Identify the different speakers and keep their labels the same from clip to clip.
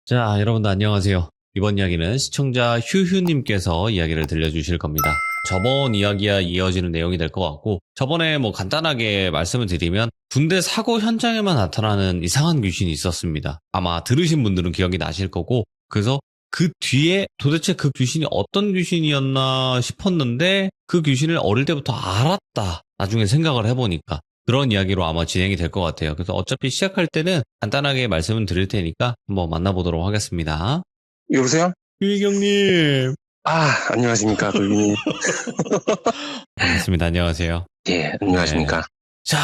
Speaker 1: 자, 여러분들 안녕하세요. 이번 이야기는 시청자 휴휴님께서 이야기를 들려주실 겁니다. 저번 이야기와 이어지는 내용이 될 것 같고, 저번에 간단하게 말씀을 드리면 군대 사고 현장에만 나타나는 이상한 귀신이 있었습니다. 아마 들으신 분들은 기억이 나실 거고, 그래서 그 뒤에 도대체 그 귀신이 어떤 귀신이었나 싶었는데 그 귀신을 어릴 때부터 알았다. 나중에 생각을 해보니까. 그런 이야기로 아마 진행이 될 것 같아요. 그래서 어차피 시작할 때는 간단하게 말씀을 드릴 테니까 한번 만나보도록 하겠습니다.
Speaker 2: 여보세요?
Speaker 1: 유희경님.
Speaker 2: 안녕하십니까, 돌비님.
Speaker 1: 반갑습니다. 안녕하세요.
Speaker 2: 예, 안녕하십니까.
Speaker 1: 자,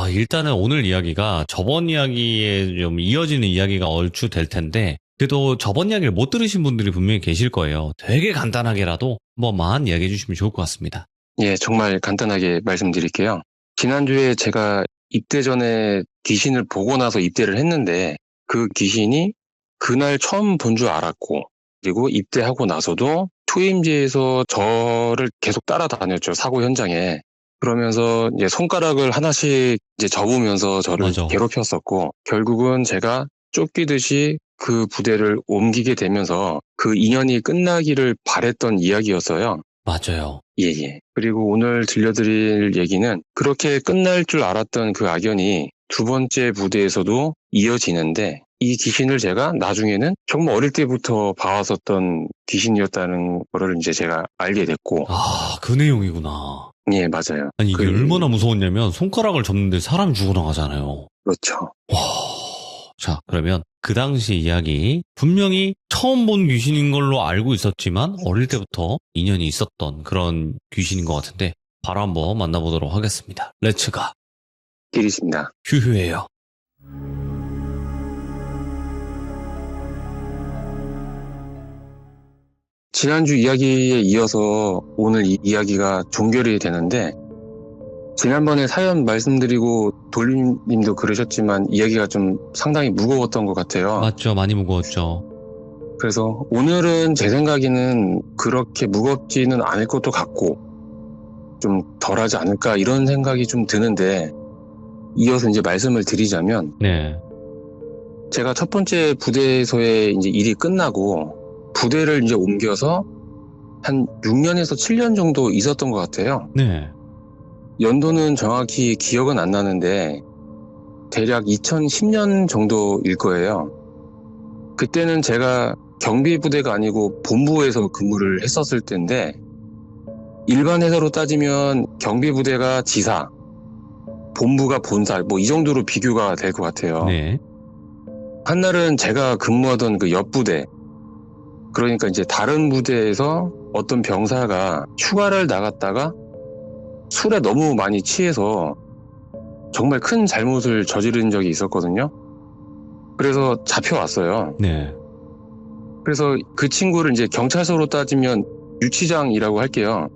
Speaker 1: 일단은 오늘 이야기가 저번 이야기에 좀 이어지는 이야기가 얼추 될 텐데, 그래도 저번 이야기를 못 들으신 분들이 분명히 계실 거예요. 되게 간단하게라도 한번만 이야기해 주시면 좋을 것 같습니다.
Speaker 2: 예, 정말 간단하게 말씀드릴게요. 지난주에 제가 입대 전에 귀신을 보고 나서 입대를 했는데, 그 귀신이 그날 처음 본 줄 알았고, 그리고 입대하고 나서도 투임지에서 저를 계속 따라다녔죠, 사고 현장에. 그러면서 이제 손가락을 하나씩 이제 접으면서 저를
Speaker 1: 맞아.
Speaker 2: 괴롭혔었고, 결국은 제가 쫓기듯이 그 부대를 옮기게 되면서 그 인연이 끝나기를 바랬던 이야기였어요.
Speaker 1: 맞아요.
Speaker 2: 예. 그리고 오늘 들려드릴 얘기는 그렇게 끝날 줄 알았던 그 악연이 두 번째 부대에서도 이어지는데, 이 귀신을 제가 나중에는 정말 어릴 때부터 봐왔었던 귀신이었다는 거를 이제 제가 알게 됐고.
Speaker 1: 그 내용이구나.
Speaker 2: 예, 맞아요.
Speaker 1: 아니, 이게 얼마나 무서웠냐면 손가락을 접는데 사람이 죽어나가잖아요.
Speaker 2: 그렇죠.
Speaker 1: 와. 자, 그러면 그 당시 이야기, 분명히 처음 본 귀신인 걸로 알고 있었지만 어릴 때부터 인연이 있었던 그런 귀신인 것 같은데 바로 한번 만나보도록 하겠습니다. 렛츠가.
Speaker 2: 길이십니다.
Speaker 1: 휴휴예요.
Speaker 2: 지난주 이야기에 이어서 오늘 이 이야기가 종결이 되는데, 지난번에 사연 말씀드리고 돌림님도 그러셨지만 이야기가 좀 상당히 무거웠던 것 같아요.
Speaker 1: 맞죠? 많이 무거웠죠.
Speaker 2: 그래서 오늘은 제 생각에는 그렇게 무겁지는 않을 것도 같고 좀 덜하지 않을까 이런 생각이 좀 드는데, 이어서 이제 말씀을 드리자면,
Speaker 1: 네.
Speaker 2: 제가 첫 번째 부대에서의 이제 일이 끝나고 부대를 이제 옮겨서 한 6년에서 7년 정도 있었던 것 같아요.
Speaker 1: 네.
Speaker 2: 연도는 정확히 기억은 안 나는데 대략 2010년 정도일 거예요. 그때는 제가 경비부대가 아니고 본부에서 근무를 했었을 때인데, 일반 회사로 따지면 경비부대가 지사, 본부가 본사, 이 정도로 비교가 될 것 같아요.
Speaker 1: 네.
Speaker 2: 한날은 제가 근무하던 그 옆부대, 그러니까 이제 다른 부대에서 어떤 병사가 휴가를 나갔다가 술에 너무 많이 취해서 정말 큰 잘못을 저지른 적이 있었거든요. 그래서 잡혀왔어요.
Speaker 1: 네.
Speaker 2: 그래서 그 친구를 이제 경찰서로 따지면 유치장이라고 할게요.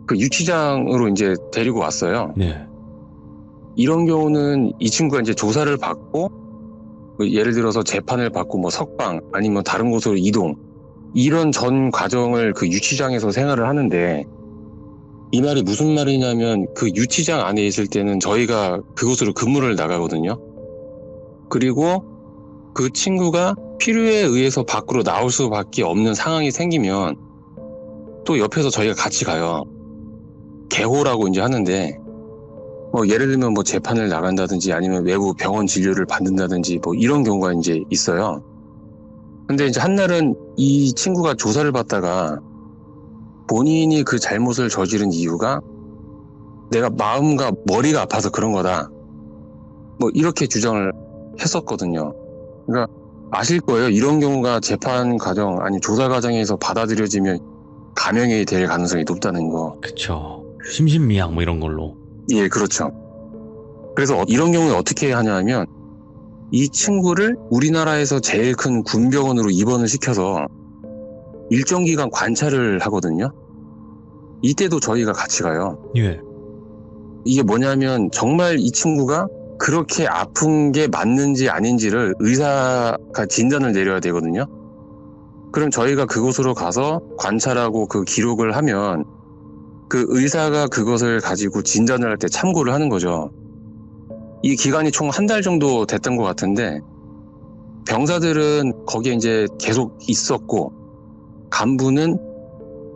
Speaker 2: 그 유치장으로 이제 데리고 왔어요.
Speaker 1: 네.
Speaker 2: 이런 경우는 이 친구가 이제 조사를 받고, 예를 들어서 재판을 받고 석방 아니면 다른 곳으로 이동, 이런 전 과정을 그 유치장에서 생활을 하는데, 이 말이 무슨 말이냐면 그 유치장 안에 있을 때는 저희가 그곳으로 근무를 나가거든요. 그리고 그 친구가 필요에 의해서 밖으로 나올 수밖에 없는 상황이 생기면 또 옆에서 저희가 같이 가요. 개호라고 이제 하는데, 예를 들면 재판을 나간다든지 아니면 외부 병원 진료를 받는다든지 이런 경우가 이제 있어요. 근데 이제 한날은 이 친구가 조사를 받다가 본인이 그 잘못을 저지른 이유가 내가 마음과 머리가 아파서 그런 거다, 이렇게 주장을 했었거든요. 그러니까 아실 거예요. 이런 경우가 재판 과정 아니 조사 과정에서 받아들여지면 감형이 될 가능성이 높다는 거.
Speaker 1: 그쵸. 심신미약 이런 걸로.
Speaker 2: 예, 그렇죠. 그래서 이런 경우에 어떻게 하냐면, 이 친구를 우리나라에서 제일 큰 군병원으로 입원을 시켜서 일정 기간 관찰을 하거든요. 이때도 저희가 같이 가요.
Speaker 1: 예.
Speaker 2: 이게 뭐냐면 정말 이 친구가 그렇게 아픈 게 맞는지 아닌지를 의사가 진단을 내려야 되거든요. 그럼 저희가 그곳으로 가서 관찰하고 그 기록을 하면 그 의사가 그것을 가지고 진단을 할 때 참고를 하는 거죠. 이 기간이 총 한 달 정도 됐던 것 같은데, 병사들은 거기에 이제 계속 있었고, 간부는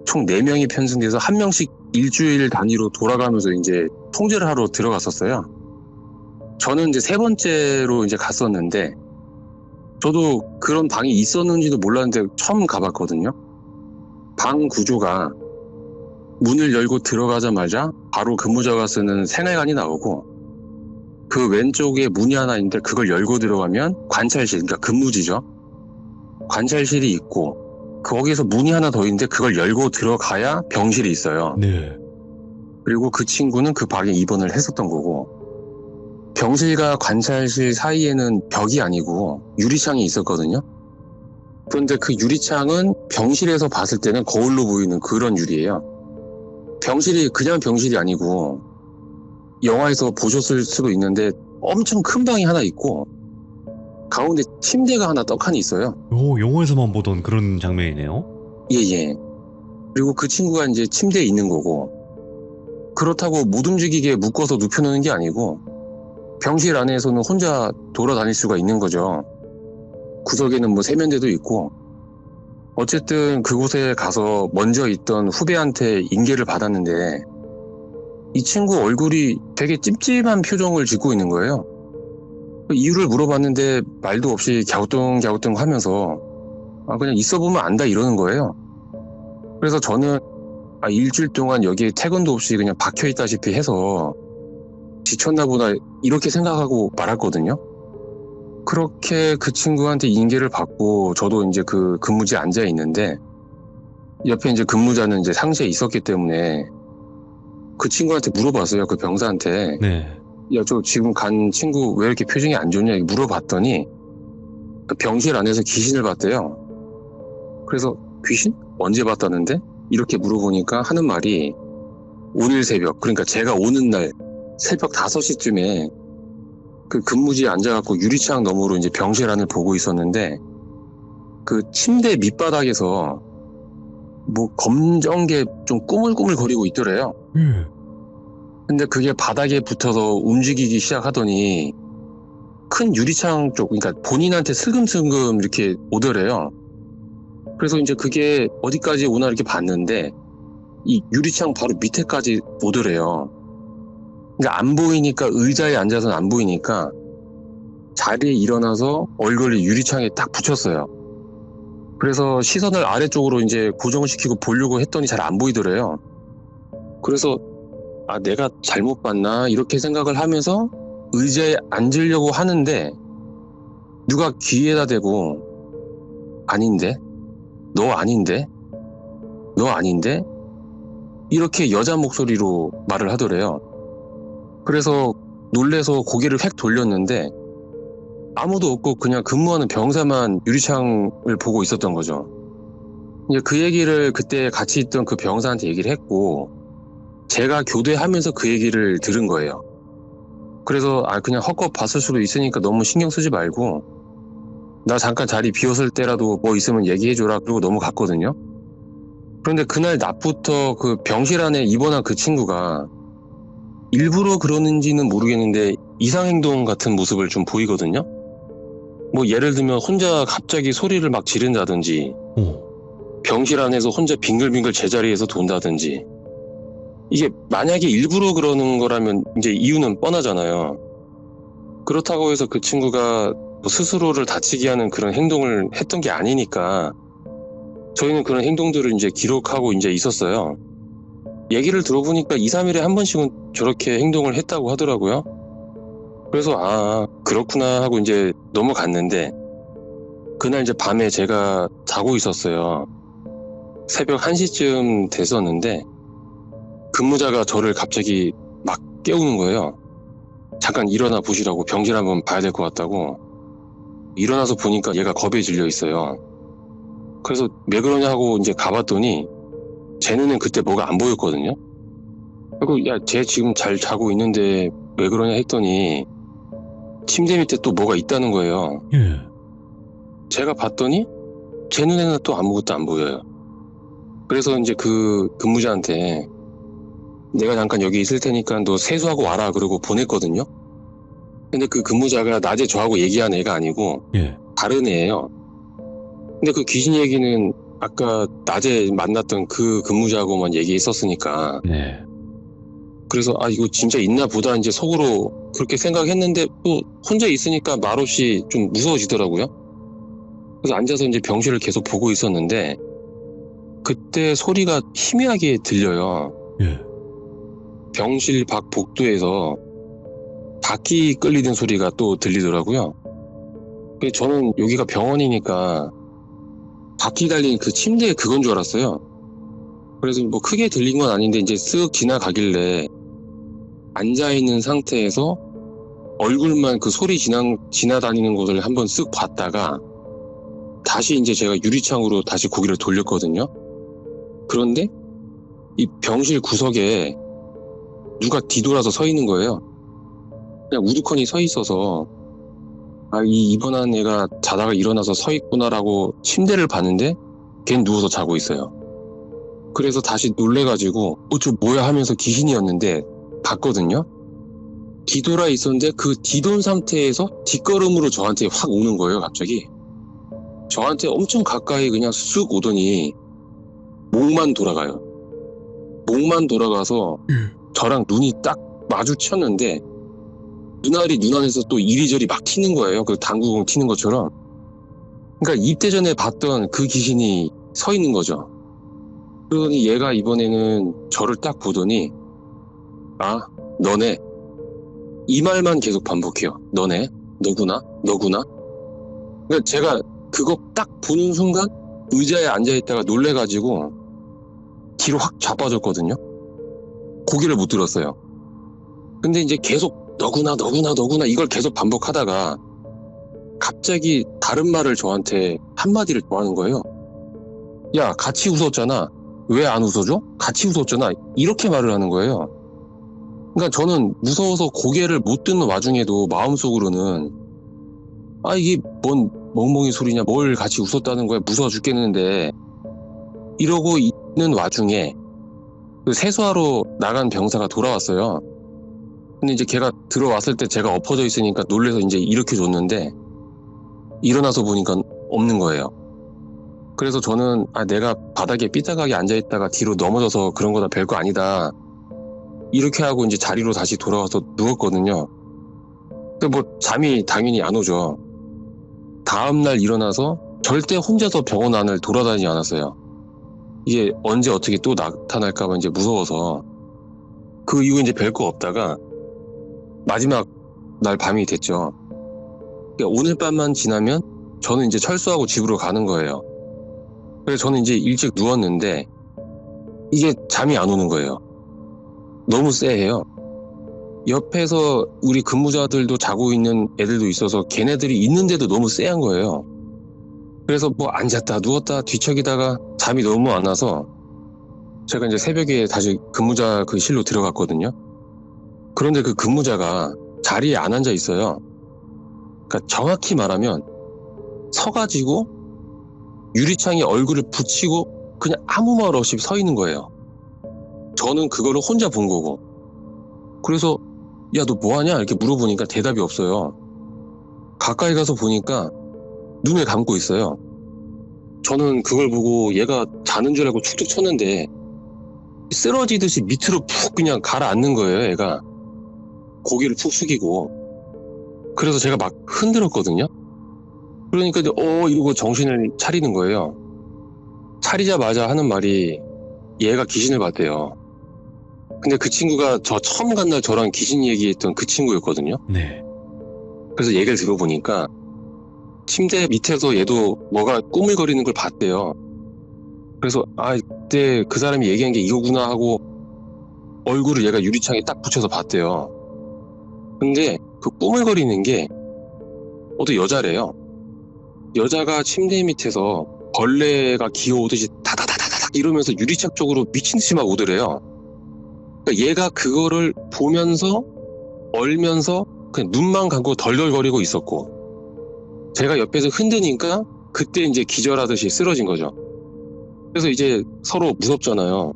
Speaker 2: 총 4명이 편승돼서 한 명씩 일주일 단위로 돌아가면서 이제 통제를 하러 들어갔었어요. 저는 이제 3번째로 이제 갔었는데, 저도 그런 방이 있었는지도 몰랐는데 처음 가봤거든요. 방 구조가 문을 열고 들어가자마자 바로 근무자가 쓰는 생활관이 나오고, 그 왼쪽에 문이 하나 있는데 그걸 열고 들어가면 관찰실, 그러니까 근무지죠. 관찰실이 있고, 거기에서 문이 하나 더 있는데 그걸 열고 들어가야 병실이 있어요.
Speaker 1: 네.
Speaker 2: 그리고 그 친구는 그 방에 입원을 했었던 거고, 병실과 관찰실 사이에는 벽이 아니고 유리창이 있었거든요. 그런데 그 유리창은 병실에서 봤을 때는 거울로 보이는 그런 유리예요. 병실이 그냥 병실이 아니고, 영화에서 보셨을 수도 있는데 엄청 큰 방이 하나 있고, 가운데 침대가 하나 떡하니 있어요.
Speaker 1: 오, 영화에서만 보던 그런 장면이네요.
Speaker 2: 예예. 그리고 그 친구가 이제 침대에 있는 거고, 그렇다고 못 움직이게 묶어서 눕혀놓는 게 아니고 병실 안에서는 혼자 돌아다닐 수가 있는 거죠. 구석에는 뭐 세면대도 있고. 어쨌든 그곳에 가서 먼저 있던 후배한테 인계를 받았는데, 이 친구 얼굴이 되게 찜찜한 표정을 짓고 있는 거예요. 이유를 물어봤는데 말도 없이 갸우뚱갸우뚱 하면서 그냥 있어보면 안다 이러는 거예요. 그래서 저는 일주일 동안 여기에 퇴근도 없이 그냥 박혀있다시피 해서 지쳤나 보다 이렇게 생각하고 말았거든요. 그렇게 그 친구한테 인계를 받고 저도 이제 그 근무지에 앉아 있는데, 옆에 이제 근무자는 이제 상시에 있었기 때문에 그 친구한테 물어봤어요. 그 병사한테.
Speaker 1: 네.
Speaker 2: 야, 저 지금 간 친구 왜 이렇게 표정이 안 좋냐 물어봤더니, 그 병실 안에서 귀신을 봤대요. 그래서 귀신? 언제 봤다는데? 이렇게 물어보니까 하는 말이, 오늘 새벽, 그러니까 제가 오는 날 새벽 5시쯤에 그 근무지에 앉아갖고 유리창 너머로 이제 병실 안을 보고 있었는데, 그 침대 밑바닥에서 뭐 검정 게 좀 꾸물꾸물 거리고 있더래요. 근데 그게 바닥에 붙어서 움직이기 시작하더니 큰 유리창 쪽, 그러니까 본인한테 슬금슬금 이렇게 오더래요. 그래서 이제 그게 어디까지 오나 이렇게 봤는데 이 유리창 바로 밑에까지 오더래요. 그러니까 안 보이니까, 의자에 앉아서는 안 보이니까 자리에 일어나서 얼굴을 유리창에 딱 붙였어요. 그래서 시선을 아래쪽으로 이제 고정시키고 보려고 했더니 잘 안 보이더래요. 그래서 내가 잘못 봤나 이렇게 생각을 하면서 의자에 앉으려고 하는데 누가 귀에다 대고, 아닌데? 너 아닌데? 너 아닌데? 이렇게 여자 목소리로 말을 하더래요. 그래서 놀래서 고개를 획 돌렸는데 아무도 없고 그냥 근무하는 병사만 유리창을 보고 있었던 거죠. 이제 그 얘기를 그때 같이 있던 그 병사한테 얘기를 했고, 제가 교대하면서 그 얘기를 들은 거예요. 그래서 그냥 헛것 봤을 수도 있으니까 너무 신경 쓰지 말고 나 잠깐 자리 비웠을 때라도 뭐 있으면 얘기해줘라, 그러고 넘어갔거든요. 그런데 그날 낮부터 그 병실 안에 입원한 그 친구가 일부러 그러는지는 모르겠는데 이상행동 같은 모습을 좀 보이거든요. 뭐 예를 들면 혼자 갑자기 소리를 막 지른다든지, 병실 안에서 혼자 빙글빙글 제자리에서 돈다든지. 이게 만약에 일부러 그러는 거라면 이제 이유는 뻔하잖아요. 그렇다고 해서 그 친구가 뭐 스스로를 다치게 하는 그런 행동을 했던 게 아니니까 저희는 그런 행동들을 이제 기록하고 이제 있었어요. 얘기를 들어보니까 2, 3일에 한 번씩은 저렇게 행동을 했다고 하더라고요. 그래서 그렇구나 하고 이제 넘어갔는데, 그날 이제 밤에 제가 자고 있었어요. 새벽 1시쯤 됐었는데 근무자가 저를 갑자기 막 깨우는 거예요. 잠깐 일어나 보시라고, 병실 한번 봐야 될 것 같다고. 일어나서 보니까 얘가 겁에 질려 있어요. 그래서 왜 그러냐 하고 이제 가봤더니 제 눈엔 그때 뭐가 안 보였거든요. 그리고 야, 쟤 지금 잘 자고 있는데 왜 그러냐 했더니 침대 밑에 또 뭐가 있다는 거예요.
Speaker 1: 예.
Speaker 2: 제가 봤더니 제 눈에는 또 아무것도 안 보여요. 그래서 이제 그 근무자한테 내가 잠깐 여기 있을 테니까 너 세수하고 와라 그러고 보냈거든요. 근데 그 근무자가 낮에 저하고 얘기한 애가 아니고
Speaker 1: 예.
Speaker 2: 다른 애예요. 근데 그 귀신 얘기는 아까 낮에 만났던 그 근무자하고만 얘기했었으니까
Speaker 1: 네.
Speaker 2: 그래서 이거 진짜 있나 보다 이제 속으로 그렇게 생각했는데 또 혼자 있으니까 말없이 좀 무서워지더라고요. 그래서 앉아서 이제 병실을 계속 보고 있었는데 그때 소리가 희미하게 들려요.
Speaker 1: 예.
Speaker 2: 병실 밖 복도에서 바퀴 끌리는 소리가 또 들리더라고요. 근데 저는 여기가 병원이니까 바퀴 달린 그 침대에 그건 줄 알았어요. 그래서 뭐 크게 들린 건 아닌데 이제 쓱 지나가길래 앉아있는 상태에서 얼굴만 그 소리 지나다니는 곳을 한번 쓱 봤다가 다시 이제 제가 유리창으로 다시 고개를 돌렸거든요. 그런데 이 병실 구석에 누가 뒤돌아서 서 있는 거예요. 그냥 우두커니 서 있어서 이 입원한 애가 자다가 일어나서 서 있구나라고 침대를 봤는데 걘 누워서 자고 있어요. 그래서 다시 놀래가지고 저 뭐야 하면서 귀신이었는데 봤거든요. 뒤돌아 있었는데 그 뒤돈 상태에서 뒷걸음으로 저한테 확 오는 거예요. 갑자기 저한테 엄청 가까이 그냥 쑥 오더니 목만 돌아가요. 목만 돌아가서 저랑 눈이 딱 마주쳤는데 눈알이 눈 안에서 또 이리저리 막 튀는 거예요. 그 당구공 튀는 것처럼. 그러니까 입대 전에 봤던 그 귀신이 서 있는 거죠. 그러더니 얘가 이번에는 저를 딱 보더니 너네. 이 말만 계속 반복해요. 너네, 너구나, 너구나. 그러니까 제가 그거 딱 보는 순간 의자에 앉아있다가 놀래가지고 뒤로 확 자빠졌거든요. 고개를 못 들었어요. 근데 이제 계속 너구나 너구나 너구나 이걸 계속 반복하다가 갑자기 다른 말을 저한테 한마디를 더 하는 거예요. 야, 같이 웃었잖아. 왜 안 웃어줘? 같이 웃었잖아. 이렇게 말을 하는 거예요. 그러니까 저는 무서워서 고개를 못 듣는 와중에도 마음속으로는 이게 뭔 멍멍이 소리냐, 뭘 같이 웃었다는 거야, 무서워 죽겠는데 이러고 있는 와중에 그 세수하러 나간 병사가 돌아왔어요. 근데 이제 걔가 들어왔을 때 제가 엎어져 있으니까 놀래서 이제 일으켜줬는데 일어나서 보니까 없는 거예요. 그래서 저는 내가 바닥에 삐딱하게 앉아있다가 뒤로 넘어져서 그런 거다, 별거 아니다 이렇게 하고 이제 자리로 다시 돌아와서 누웠거든요. 근데 뭐 잠이 당연히 안 오죠. 다음날 일어나서 절대 혼자서 병원 안을 돌아다니지 않았어요. 이게 언제 어떻게 또 나타날까봐 이제 무서워서. 그 이후 이제 별거 없다가 마지막 날 밤이 됐죠. 그러니까 오늘 밤만 지나면 저는 이제 철수하고 집으로 가는 거예요. 그래서 저는 이제 일찍 누웠는데 이게 잠이 안 오는 거예요. 너무 쎄해요. 옆에서 우리 근무자들도 자고 있는 애들도 있어서 걔네들이 있는데도 너무 쎄한 거예요. 그래서 뭐 앉았다 누웠다 뒤척이다가 잠이 너무 안 와서 제가 이제 새벽에 다시 근무자 그 실로 들어갔거든요. 그런데 그 근무자가 자리에 안 앉아 있어요. 그러니까 정확히 말하면 서가지고 유리창에 얼굴을 붙이고 그냥 아무 말 없이 서 있는 거예요. 저는 그거를 혼자 본 거고. 그래서 야, 너 뭐하냐? 이렇게 물어보니까 대답이 없어요. 가까이 가서 보니까 눈을 감고 있어요. 저는 그걸 보고 얘가 자는 줄 알고 축축 쳤는데 쓰러지듯이 밑으로 푹 그냥 가라앉는 거예요. 얘가 고개를 푹 숙이고. 그래서 제가 막 흔들었거든요. 그러니까 이제 이러고 정신을 차리는 거예요. 차리자마자 하는 말이 얘가 귀신을 봤대요. 근데 그 친구가 저 처음 간 날 저랑 귀신 얘기했던 그 친구였거든요.
Speaker 1: 네.
Speaker 2: 그래서 얘기를 들어보니까 침대 밑에서 얘도 뭐가 꾸물거리는 걸 봤대요. 그래서 그때 그 사람이 얘기한 게 이거구나 하고 얼굴을 얘가 유리창에 딱 붙여서 봤대요. 근데 그 꾸물거리는 게 어떤 여자래요. 여자가 침대 밑에서 벌레가 기어오듯이 다다다다닥 이러면서 유리창 쪽으로 미친 듯이 막 오더래요. 그러니까 얘가 그거를 보면서 얼면서 그냥 눈만 감고 덜덜거리고 있었고 제가 옆에서 흔드니까 그때 이제 기절하듯이 쓰러진 거죠. 그래서 이제 서로 무섭잖아요.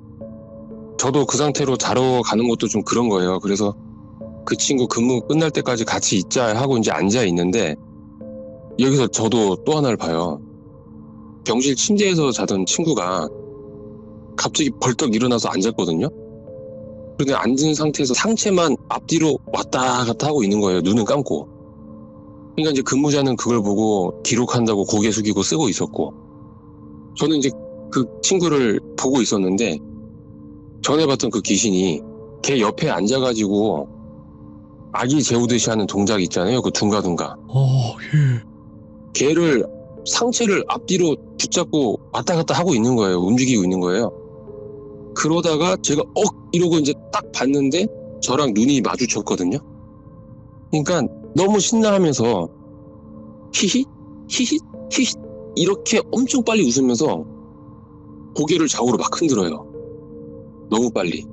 Speaker 2: 저도 그 상태로 자러 가는 것도 좀 그런 거예요. 그래서 그 친구 근무 끝날 때까지 같이 있자 하고 이제 앉아 있는데 여기서 저도 또 하나를 봐요. 병실 침대에서 자던 친구가 갑자기 벌떡 일어나서 앉았거든요. 그런데 앉은 상태에서 상체만 앞뒤로 왔다 갔다 하고 있는 거예요. 눈은 감고. 그러니까 이제 근무자는 그걸 보고 기록한다고 고개 숙이고 쓰고 있었고, 저는 이제 그 친구를 보고 있었는데 전에 봤던 그 귀신이 걔 옆에 앉아가지고 아기 재우듯이 하는 동작 있잖아요. 그 둥가둥가.
Speaker 1: 예.
Speaker 2: 걔를 상체를 앞뒤로 붙잡고 왔다 갔다 하고 있는 거예요. 움직이고 있는 거예요. 그러다가 제가 이러고 이제 딱 봤는데 저랑 눈이 마주쳤거든요. 그러니까 너무 신나하면서 히히 히히 히히 이렇게 엄청 빨리 웃으면서 고개를 좌우로 막 흔들어요. 너무 빨리.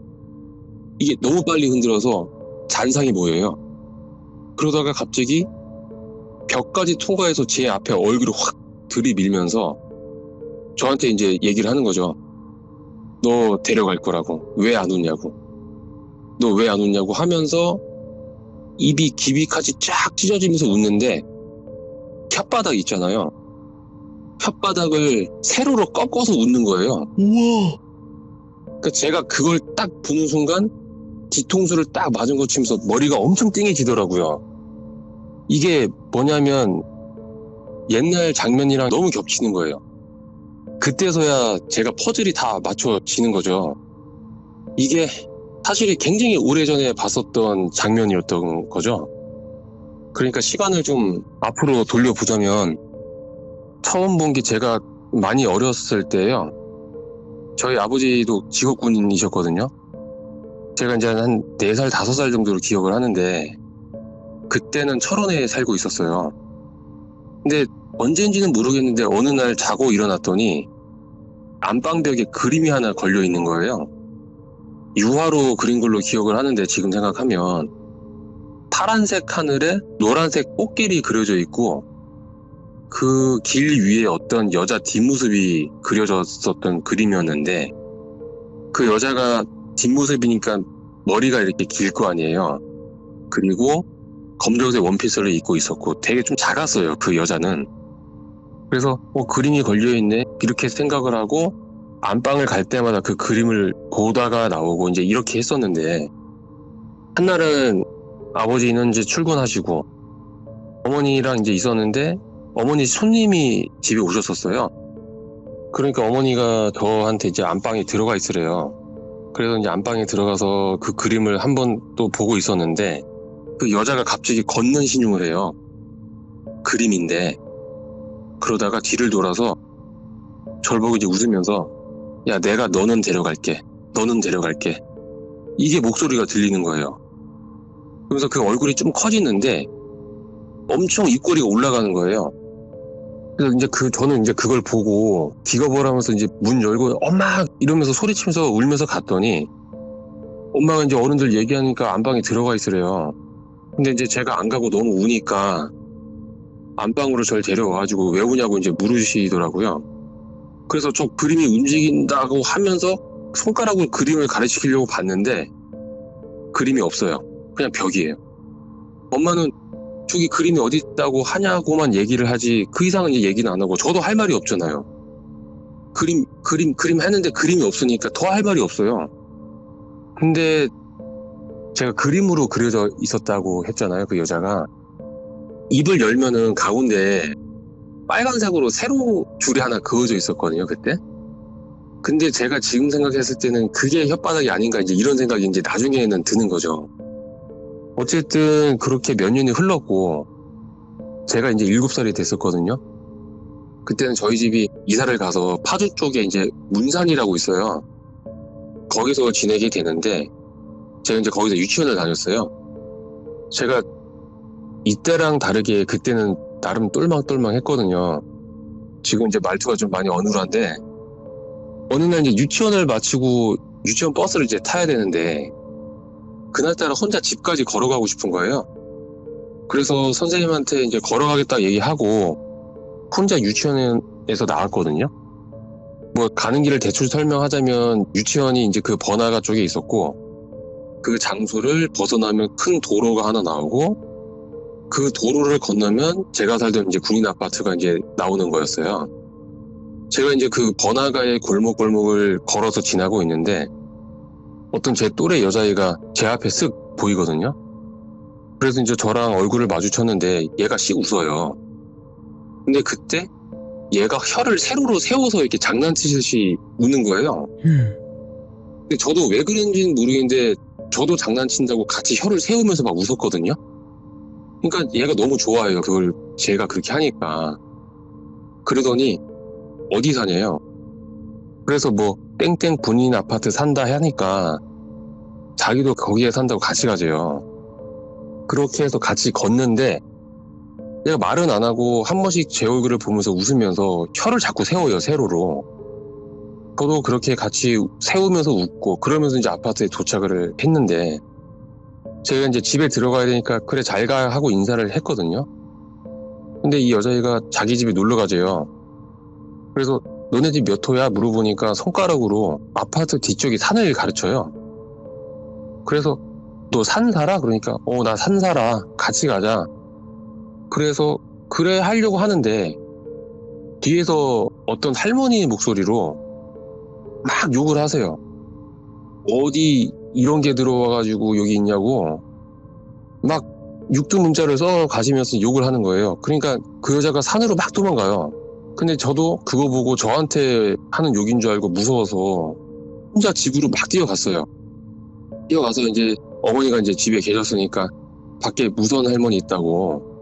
Speaker 2: 이게 너무 빨리 흔들어서 잔상이 보여요. 그러다가 갑자기 벽까지 통과해서 제 앞에 얼굴을 확 들이밀면서 저한테 이제 얘기를 하는 거죠. 너 데려갈 거라고. 왜 안 웃냐고. 너 왜 안 웃냐고 하면서 입이 기비까지 쫙 찢어지면서 웃는데 혓바닥 있잖아요. 혓바닥을 세로로 꺾어서 웃는 거예요.
Speaker 1: 우와.
Speaker 2: 그러니까 제가 그걸 딱 보는 순간 뒤통수를 딱 맞은 것 치면서 머리가 엄청 띵해지더라고요. 이게 뭐냐면 옛날 장면이랑 너무 겹치는 거예요. 그때서야 제가 퍼즐이 다 맞춰지는 거죠. 이게 사실 굉장히 오래전에 봤었던 장면이었던 거죠. 그러니까 시간을 좀 앞으로 돌려보자면 처음 본 게 제가 많이 어렸을 때예요. 저희 아버지도 직업군인이셨거든요. 제가 이제 한 4살, 5살 정도로 기억을 하는데 그때는 철원에 살고 있었어요. 근데 언제인지는 모르겠는데 어느 날 자고 일어났더니 안방벽에 그림이 하나 걸려 있는 거예요. 유화로 그린 걸로 기억을 하는데 지금 생각하면 파란색 하늘에 노란색 꽃길이 그려져 있고 그 길 위에 어떤 여자 뒷모습이 그려졌었던 그림이었는데 그 여자가 뒷모습이니까 머리가 이렇게 길 거 아니에요. 그리고 검정색 원피스를 입고 있었고 되게 좀 작았어요. 그 여자는. 그래서 그림이 걸려있네 이렇게 생각을 하고 안방을 갈 때마다 그 그림을 보다가 나오고 이제 이렇게 했었는데 한날은 아버지는 이제 출근하시고 어머니랑 이제 있었는데 어머니 손님이 집에 오셨었어요. 그러니까 어머니가 저한테 이제 안방에 들어가 있으래요. 그래서 이제 안방에 들어가서 그 그림을 한 번 또 보고 있었는데 그 여자가 갑자기 걷는 신용을 해요. 그림인데 그러다가 뒤를 돌아서 저를 보고 이제 웃으면서 야 내가 너는 데려갈게. 너는 데려갈게. 이게 목소리가 들리는 거예요. 그러면서 그 얼굴이 좀 커지는데 엄청 입꼬리가 올라가는 거예요. 그래서 이제 저는 이제 그걸 보고 기겁을 하면서 이제 문 열고 엄마 이러면서 소리치면서 울면서 갔더니 엄마가 이제 어른들 얘기하니까 안방에 들어가 있으래요. 근데 이제 제가 안 가고 너무 우니까 안방으로 저를 데려와가지고 왜 우냐고 이제 물으시더라고요. 그래서 저 그림이 움직인다고 하면서 손가락으로 그림을 가르치려고 봤는데 그림이 없어요. 그냥 벽이에요. 엄마는 저기 그림이 어디 있다고 하냐고만 얘기를 하지 그 이상은 이제 얘기는 안 하고 저도 할 말이 없잖아요. 그림 했는데 그림이 없으니까 더 할 말이 없어요. 근데 제가 그림으로 그려져 있었다고 했잖아요. 그 여자가 입을 열면은 가운데 빨간색으로 세로 줄이 하나 그어져 있었거든요. 그때. 근데 제가 지금 생각했을 때는 그게 혓바닥이 아닌가 이제 이런 생각이 이제 나중에는 드는 거죠. 어쨌든 그렇게 몇 년이 흘렀고 제가 이제 7살이 됐었거든요. 그때는 저희 집이 이사를 가서 파주 쪽에 이제 문산이라고 있어요. 거기서 지내게 되는데 제가 이제 거기서 유치원을 다녔어요. 제가 이때랑 다르게 그때는 나름 똘망똘망 했거든요. 지금 이제 말투가 좀 많이 어눌한데 어느 날 이제 유치원을 마치고 유치원 버스를 이제 타야 되는데 그날따라 혼자 집까지 걸어가고 싶은 거예요. 그래서 선생님한테 이제 걸어가겠다 얘기하고 혼자 유치원에서 나왔거든요. 뭐 가는 길을 대충 설명하자면 유치원이 이제 그 번화가 쪽에 있었고 그 장소를 벗어나면 큰 도로가 하나 나오고 그 도로를 건너면 제가 살던 이제 군인 아파트가 이제 나오는 거였어요. 제가 이제 그 번화가의 골목골목을 걸어서 지나고 있는데 어떤 제 또래 여자애가 제 앞에 쓱 보이거든요. 그래서 이제 저랑 얼굴을 마주쳤는데 얘가 씩 웃어요. 근데 그때 얘가 혀를 세로로 세워서 이렇게 장난치듯이 웃는 거예요. 근데 저도 왜 그런지는 모르겠는데 저도 장난친다고 같이 혀를 세우면서 막 웃었거든요. 그러니까 얘가 너무 좋아해요. 그걸 제가 그렇게 하니까. 그러더니 어디 사냐요? 그래서 뭐 땡땡 군인 아파트 산다 하니까 자기도 거기에 산다고 같이 가재요. 그렇게 해서 같이 걷는데 얘가 말은 안 하고 한 번씩 제 얼굴을 보면서 웃으면서 혀를 자꾸 세워요, 세로로. 저도 그렇게 같이 세우면서 웃고 그러면서 이제 아파트에 도착을 했는데 제가 이제 집에 들어가야 되니까 그래 잘 가 하고 인사를 했거든요. 근데 이 여자애가 자기 집에 놀러 가재요. 그래서 너네 집 몇 호야? 물어보니까 손가락으로 아파트 뒤쪽이 산을 가르쳐요. 그래서 너 산 살아? 그러니까 나 산 살아. 같이 가자. 그래서 그래 하려고 하는데 뒤에서 어떤 할머니 목소리로 막 욕을 하세요. 어디 이런 게 들어와가지고 여기 있냐고 막 육두문자를 써 가시면서 욕을 하는 거예요. 그러니까 그 여자가 산으로 막 도망가요. 근데 저도 그거 보고 저한테 하는 욕인 줄 알고 무서워서 혼자 집으로 막 뛰어갔어요. 뛰어가서 이제 어머니가 이제 집에 계셨으니까 밖에 무서운 할머니 있다고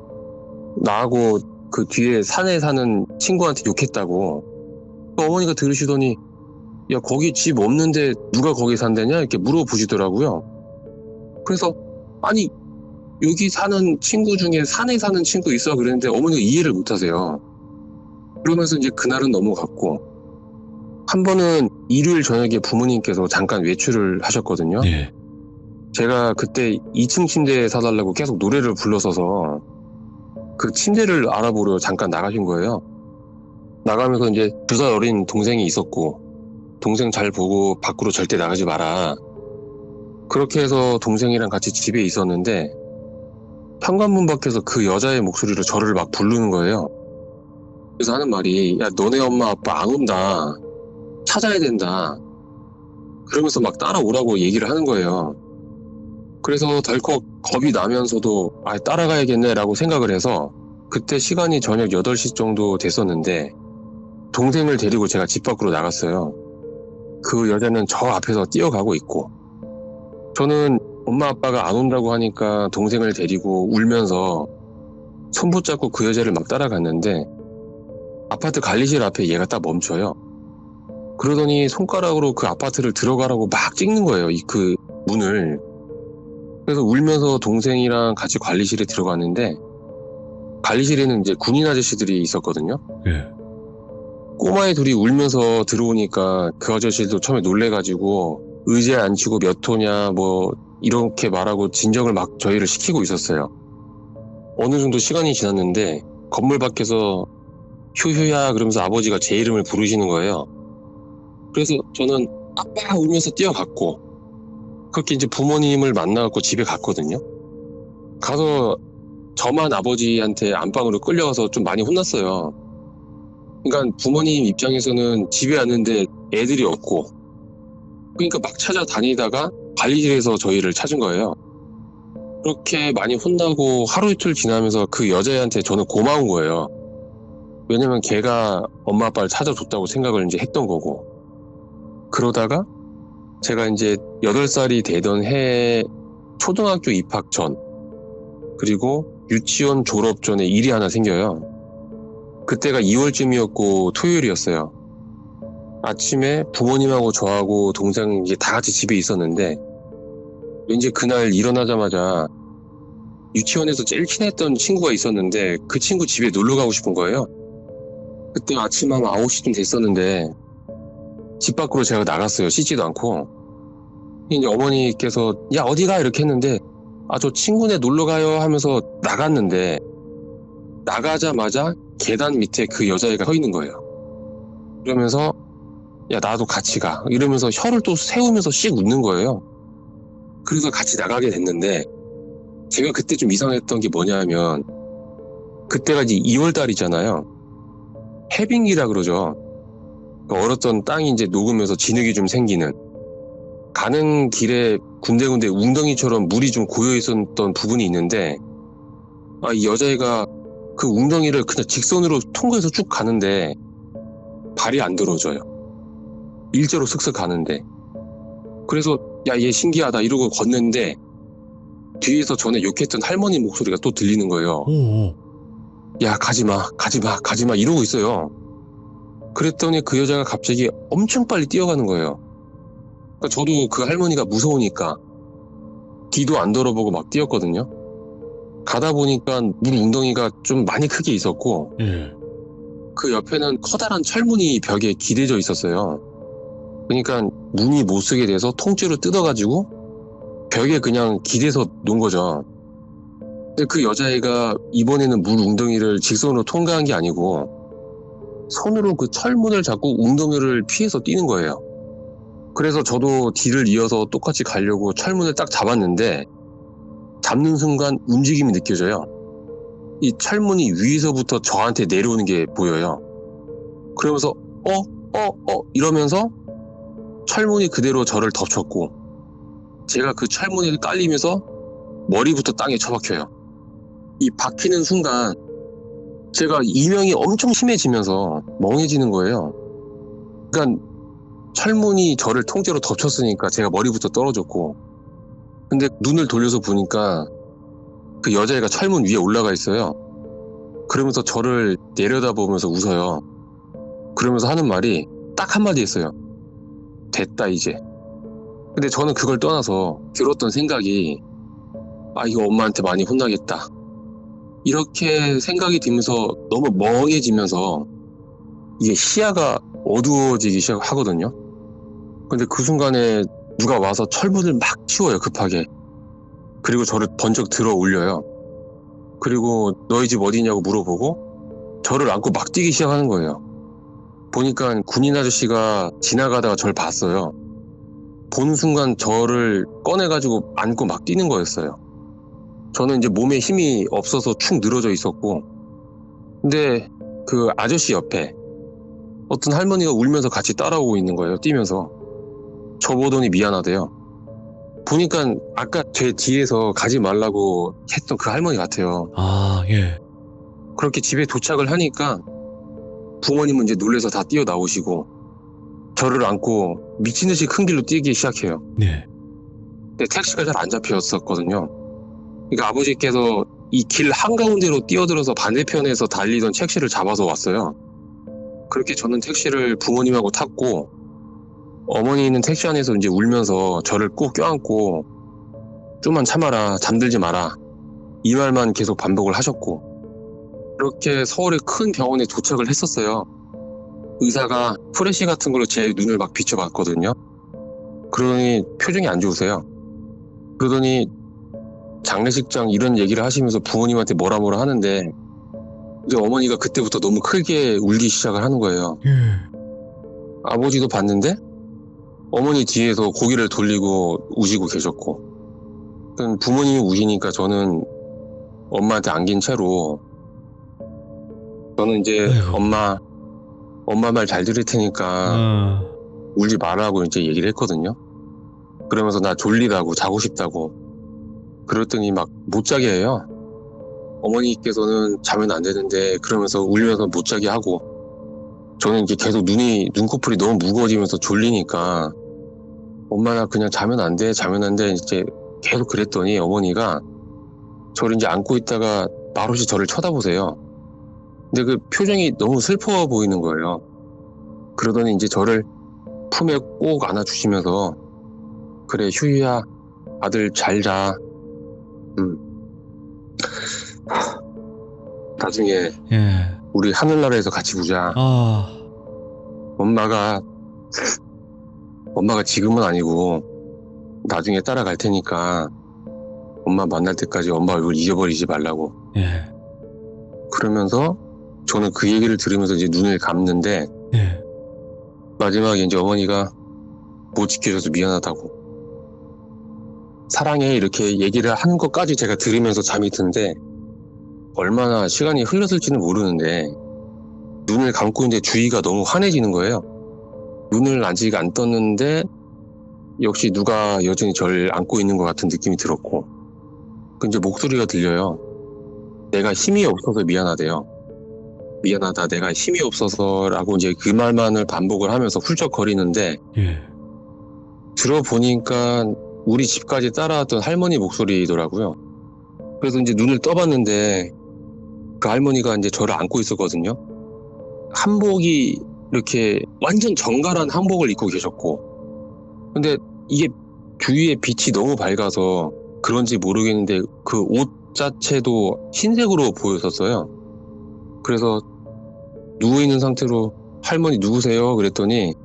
Speaker 2: 나하고 그 뒤에 산에 사는 친구한테 욕했다고 어머니가 들으시더니 야 거기 집 없는데 누가 거기 산다냐 이렇게 물어보시더라고요. 그래서 아니 여기 사는 친구 중에 산에 사는 친구 있어 그랬는데 어머니가 이해를 못하세요. 그러면서 이제 그날은 넘어갔고 한 번은 일요일 저녁에 부모님께서 잠깐 외출을 하셨거든요.
Speaker 1: 네.
Speaker 2: 제가 그때 2층 침대에 사달라고 계속 노래를 불렀어서 그 침대를 알아보려 잠깐 나가신 거예요. 나가면서 이제 2살 어린 동생이 있었고 동생 잘 보고 밖으로 절대 나가지 마라. 그렇게 해서 동생이랑 같이 집에 있었는데 현관문 밖에서 그 여자의 목소리로 저를 막 부르는 거예요. 그래서 하는 말이 야 너네 엄마 아빠 안 온다. 찾아야 된다. 그러면서 막 따라오라고 얘기를 하는 거예요. 그래서 덜컥 겁이 나면서도 따라가야겠네 라고 생각을 해서 그때 시간이 저녁 8시 정도 됐었는데 동생을 데리고 제가 집 밖으로 나갔어요. 그 여자는 저 앞에서 뛰어가고 있고 저는 엄마 아빠가 안 온다고 하니까 동생을 데리고 울면서 손 붙잡고 그 여자를 막 따라갔는데 아파트 관리실 앞에 얘가 딱 멈춰요. 그러더니 손가락으로 그 아파트를 들어가라고 막 찍는 거예요. 그 문을. 그래서 울면서 동생이랑 같이 관리실에 들어갔는데 관리실에는 이제 군인 아저씨들이 있었거든요.
Speaker 1: 예.
Speaker 2: 꼬마애 둘이 울면서 들어오니까 그 아저씨도 처음에 놀래가지고 의자에 앉히고 몇 호냐 뭐 이렇게 말하고 진정을 막 저희를 시키고 있었어요. 어느 정도 시간이 지났는데 건물 밖에서 휴휴야 그러면서 아버지가 제 이름을 부르시는 거예요. 그래서 저는 아빠 울면서 뛰어갔고 그렇게 이제 부모님을 만나갖고 집에 갔거든요. 가서 저만 아버지한테 안방으로 끌려가서 좀 많이 혼났어요. 그러니까 부모님 입장에서는 집에 왔는데 애들이 없고 그러니까 막 찾아다니다가 관리실에서 저희를 찾은 거예요. 그렇게 많이 혼나고 하루 이틀 지나면서 그 여자애한테 저는 고마운 거예요. 왜냐면 걔가 엄마 아빠를 찾아줬다고 생각을 이제 했던 거고. 그러다가 제가 이제 8살이 되던 해에 초등학교 입학 전 그리고 유치원 졸업 전에 일이 하나 생겨요. 그때가 2월쯤이었고 토요일이었어요. 아침에 부모님하고 저하고 동생 이제 다 같이 집에 있었는데 왠지 그날 일어나자마자 유치원에서 제일 친했던 친구가 있었는데 그 친구 집에 놀러 가고 싶은 거예요. 그때 아침 한 9시쯤 됐었는데 집 밖으로 제가 나갔어요. 씻지도 않고. 이제 어머니께서 야 어디가 이렇게 했는데 저 친구네 놀러 가요 하면서 나갔는데 나가자마자 계단 밑에 그 여자애가 서 있는 거예요. 그러면서 야 나도 같이 가 이러면서 혀를 또 세우면서 씩 웃는 거예요. 그래서 같이 나가게 됐는데 제가 그때 좀 이상했던 게 뭐냐면 그때가 이제 2월 달이잖아요. 해빙기라 그러죠. 얼었던 땅이 이제 녹으면서 진흙이 좀 생기는, 가는 길에 군데군데 웅덩이처럼 물이 좀 고여 있었던 부분이 있는데, 이 여자애가 그 웅덩이를 그냥 직선으로 통과해서 쭉 가는데 발이 안 들어져요. 일자로 슥슥 가는데. 그래서 야, 얘 신기하다 이러고 걷는데 뒤에서 전에 욕했던 할머니 목소리가 또 들리는 거예요.
Speaker 1: 오.
Speaker 2: 야, 가지마, 가지마, 가지마 이러고 있어요. 그랬더니 그 여자가 갑자기 엄청 빨리 뛰어가는 거예요. 그러니까 저도 그 할머니가 무서우니까 뒤도 안 돌아보고 막 뛰었거든요. 가다 보니까 물 웅덩이가 좀 많이 크게 있었고,
Speaker 1: 예.
Speaker 2: 그 옆에는 커다란 철문이 벽에 기대져 있었어요. 그러니까 문이 못 쓰게 돼서 통째로 뜯어가지고 벽에 그냥 기대서 놓은 거죠. 근데 그 여자애가 이번에는 물 웅덩이를 직선으로 통과한 게 아니고 손으로 그 철문을 잡고 웅덩이를 피해서 뛰는 거예요. 그래서 저도 뒤를 이어서 똑같이 가려고 철문을 딱 잡았는데 잡는 순간 움직임이 느껴져요. 이 철문이 위에서부터 저한테 내려오는 게 보여요. 그러면서 이러면서 철문이 그대로 저를 덮쳤고, 제가 그 철문에 깔리면서 머리부터 땅에 처박혀요. 이 박히는 순간 제가 이명이 엄청 심해지면서 멍해지는 거예요. 그러니까 철문이 저를 통째로 덮쳤으니까 제가 머리부터 떨어졌고, 근데 눈을 돌려서 보니까 그 여자애가 철문 위에 올라가 있어요. 그러면서 저를 내려다보면서 웃어요. 그러면서 하는 말이 딱 한마디 했어요. 됐다 이제. 근데 저는 그걸 떠나서 들었던 생각이, 이거 엄마한테 많이 혼나겠다, 이렇게 생각이 들면서 너무 멍해지면서 이게 시야가 어두워지기 시작하거든요. 근데 그 순간에 누가 와서 철문을 막 치워요, 급하게. 그리고 저를 번쩍 들어 올려요. 그리고 너희 집 어디냐고 물어보고 저를 안고 막 뛰기 시작하는 거예요. 보니까 군인 아저씨가 지나가다가 저를 봤어요. 보는 순간 저를 꺼내가지고 안고 막 뛰는 거였어요. 저는 이제 몸에 힘이 없어서 축 늘어져 있었고, 근데 그 아저씨 옆에 어떤 할머니가 울면서 같이 따라오고 있는 거예요, 뛰면서. 저 보더니 미안하대요. 보니까 아까 제 뒤에서 가지 말라고 했던 그 할머니 같아요.
Speaker 1: 예.
Speaker 2: 그렇게 집에 도착을 하니까 부모님은 이제 놀래서 다 뛰어나오시고 저를 안고 미친듯이 큰 길로 뛰기 시작해요.
Speaker 1: 네.
Speaker 2: 근데 택시가 잘 안 잡혔었거든요. 그러니까 아버지께서 이 길 한가운데로 뛰어들어서 반대편에서 달리던 택시를 잡아서 왔어요. 그렇게 저는 택시를 부모님하고 탔고, 어머니는 택시 안에서 이제 울면서 저를 꼭 껴안고 좀만 참아라, 잠들지 마라, 이 말만 계속 반복을 하셨고, 그렇게 서울의 큰 병원에 도착을 했었어요. 의사가 프레시 같은 걸로 제 눈을 막 비춰봤거든요. 그러더니 표정이 안 좋으세요. 그러더니 장례식장 이런 얘기를 하시면서 부모님한테 뭐라 하는데, 이제 어머니가 그때부터 너무 크게 울기 시작을 하는 거예요. 아버지도 봤는데 어머니 뒤에서 고개를 돌리고 우시고 계셨고, 부모님이 우시니까 저는 엄마한테 안긴 채로, 저는 이제
Speaker 1: 아이고.
Speaker 2: 엄마 말 잘 들을 테니까 울지 말라고 이제 얘기를 했거든요. 그러면서 나 졸리다고, 자고 싶다고. 그랬더니 막 못 자게 해요. 어머니께서는 자면 안 되는데 그러면서 울면서 못 자게 하고, 저는 이제 계속 눈꺼풀이 너무 무거워지면서 졸리니까 엄마 나 그냥 자면 안 돼 이제 계속 그랬더니 어머니가 저를 이제 안고 있다가 말없이 저를 쳐다보세요. 근데 그 표정이 너무 슬퍼 보이는 거예요. 그러더니 이제 저를 품에 꼭 안아주시면서, 그래 휴희야, 아들 잘 자. 나중에
Speaker 1: 예.
Speaker 2: 우리 하늘나라에서 같이 보자. 엄마가 지금은 아니고 나중에 따라갈 테니까 엄마 만날 때까지 엄마 얼굴 잊어버리지 말라고.
Speaker 1: 예.
Speaker 2: 그러면서 저는 그 얘기를 들으면서 이제 눈을 감는데,
Speaker 1: 예.
Speaker 2: 마지막에 이제 어머니가 못 지켜줘서 미안하다고. 사랑해 이렇게 얘기를 하는 것까지 제가 들으면서 잠이 드는데 얼마나 시간이 흘렀을지는 모르는데 눈을 감고 있는데 주위가 너무 환해지는 거예요. 눈을 아직 안 떴는데 역시 누가 여전히 저를 안고 있는 것 같은 느낌이 들었고 그 이제 목소리가 들려요. 내가 힘이 없어서 미안하대요. 미안하다 내가 힘이 없어서 라고 이제 그 말만을 반복을 하면서 훌쩍거리는데
Speaker 1: 예.
Speaker 2: 들어보니까 우리 집까지 따라왔던 할머니 목소리더라고요. 그래서 이제 눈을 떠봤는데 그 할머니가 이제 저를 안고 있었거든요. 한복이 이렇게 완전 정갈한 한복을 입고 계셨고 근데 이게 주위에 빛이 너무 밝아서 그런지 모르겠는데 그 옷 자체도 흰색으로 보였었어요. 그래서 누워있는 상태로 할머니 누구세요? 그랬더니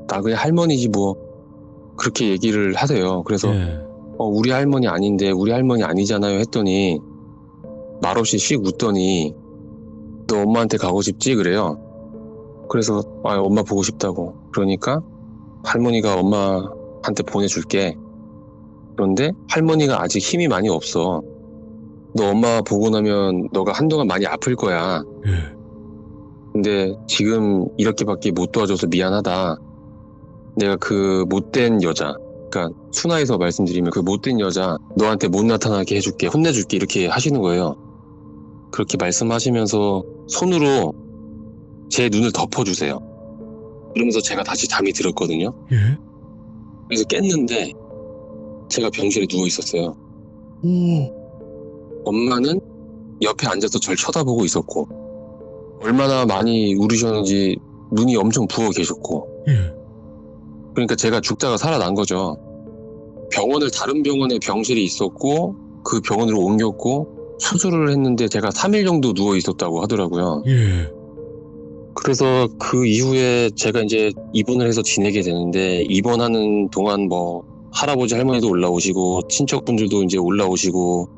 Speaker 2: 나 그냥 할머니지 뭐 그렇게 얘기를 하세요. 그래서
Speaker 1: 예.
Speaker 2: 우리 할머니 아닌데 우리 할머니 아니잖아요 했더니 말없이 씩 웃더니 너 엄마한테 가고 싶지? 그래요. 그래서 엄마 보고 싶다고. 그러니까 할머니가 엄마한테 보내줄게. 그런데 할머니가 아직 힘이 많이 없어. 너 엄마 보고 나면 너가 한동안 많이 아플 거야.
Speaker 1: 예.
Speaker 2: 근데 지금 이렇게밖에 못 도와줘서 미안하다. 내가 그 못된 여자, 그러니까 순화해서 말씀드리면 그 못된 여자 너한테 못 나타나게 해줄게, 혼내줄게 이렇게 하시는 거예요. 그렇게 말씀하시면서 손으로 제 눈을 덮어주세요. 그러면서 제가 다시 잠이 들었거든요.
Speaker 1: 예.
Speaker 2: 그래서 깼는데 제가 병실에 누워 있었어요. 엄마는 옆에 앉아서 절 쳐다보고 있었고 얼마나 많이 울으셨는지 눈이 엄청 부어 계셨고
Speaker 1: 예.
Speaker 2: 그러니까 제가 죽다가 살아난 거죠. 다른 병원에 병실이 있었고 그 병원으로 옮겼고 수술을 했는데 제가 3일 정도 누워 있었다고 하더라고요.
Speaker 1: 예.
Speaker 2: 그래서 그 이후에 제가 이제 입원을 해서 지내게 되는데 입원하는 동안 뭐 할아버지 할머니도 올라오시고 친척분들도 이제 올라오시고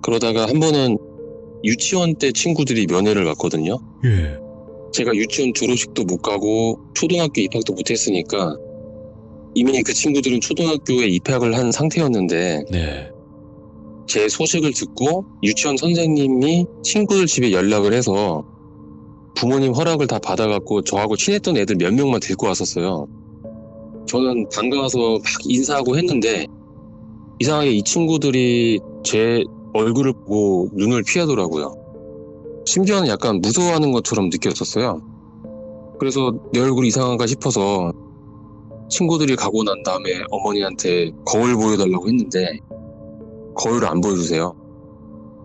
Speaker 2: 그러다가 한 번은 유치원 때 친구들이 면회를 갔거든요.
Speaker 1: 예.
Speaker 2: 제가 유치원 졸업식도 못 가고 초등학교 입학도 못 했으니까 이미 그 친구들은 초등학교에 입학을 한 상태였는데
Speaker 1: 네.
Speaker 2: 제 소식을 듣고 유치원 선생님이 친구들 집에 연락을 해서 부모님 허락을 다 받아갖고 저하고 친했던 애들 몇 명만 데리고 왔었어요. 저는 반가워서 막 인사하고 했는데 이상하게 이 친구들이 제 얼굴을 보고 눈을 피하더라고요. 심지어는 약간 무서워하는 것처럼 느꼈었어요. 그래서 내 얼굴이 이상한가 싶어서 친구들이 가고 난 다음에 어머니한테 거울 보여달라고 했는데 거울을 안 보여주세요.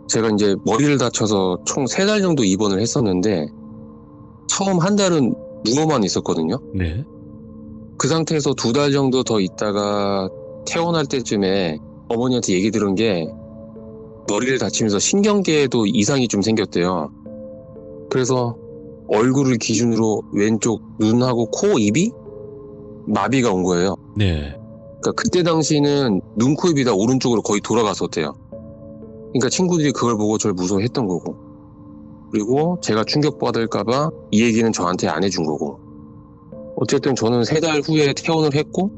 Speaker 2: 제가 이제 머리를 다쳐서 총 3달 정도 입원을 했었는데 처음 한 달은 누워만 있었거든요.
Speaker 1: 네.
Speaker 2: 그 상태에서 2달 정도 더 있다가 퇴원할 때쯤에 어머니한테 얘기 들은 게 머리를 다치면서 신경계에도 이상이 좀 생겼대요. 그래서 얼굴을 기준으로 왼쪽 눈하고 코, 입이 마비가 온 거예요.
Speaker 1: 네.
Speaker 2: 그러니까 그때 당시는 눈, 코, 입이 다 오른쪽으로 거의 돌아갔었대요. 그러니까 친구들이 그걸 보고 저를 무서워했던 거고 그리고 제가 충격받을까봐 이 얘기는 저한테 안 해준 거고 어쨌든 저는 3달 후에 퇴원을 했고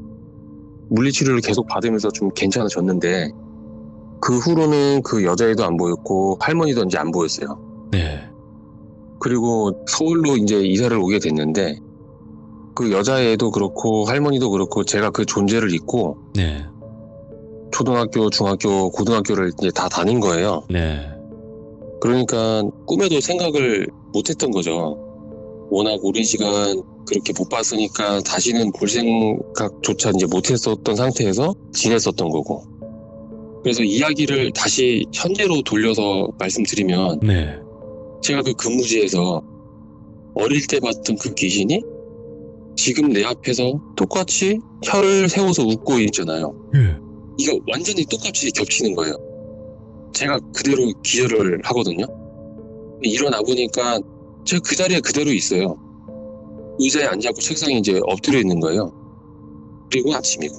Speaker 2: 물리치료를 계속 받으면서 좀 괜찮아졌는데 그 후로는 그 여자애도 안 보였고 할머니도 이제 안 보였어요.
Speaker 1: 네.
Speaker 2: 그리고 서울로 이제 이사를 오게 됐는데 그 여자애도 그렇고 할머니도 그렇고 제가 그 존재를 잊고
Speaker 1: 네.
Speaker 2: 초등학교, 중학교, 고등학교를 이제 다 다닌 거예요.
Speaker 1: 네.
Speaker 2: 그러니까 꿈에도 생각을 못했던 거죠. 워낙 오랜 시간 그렇게 못 봤으니까 다시는 볼 생각조차 이제 못했었던 상태에서 지냈었던 거고. 그래서 이야기를 다시 현재로 돌려서 말씀드리면
Speaker 1: 네.
Speaker 2: 제가 그 근무지에서 어릴 때 봤던 그 귀신이 지금 내 앞에서 똑같이 혀를 세워서 웃고 있잖아요.
Speaker 1: 예.
Speaker 2: 이거 완전히 똑같이 겹치는 거예요. 제가 그대로 기절을 하거든요. 일어나 보니까 제가 그 자리에 그대로 있어요. 의자에 앉아있고 책상에 이제 엎드려 있는 거예요. 그리고 아침이고.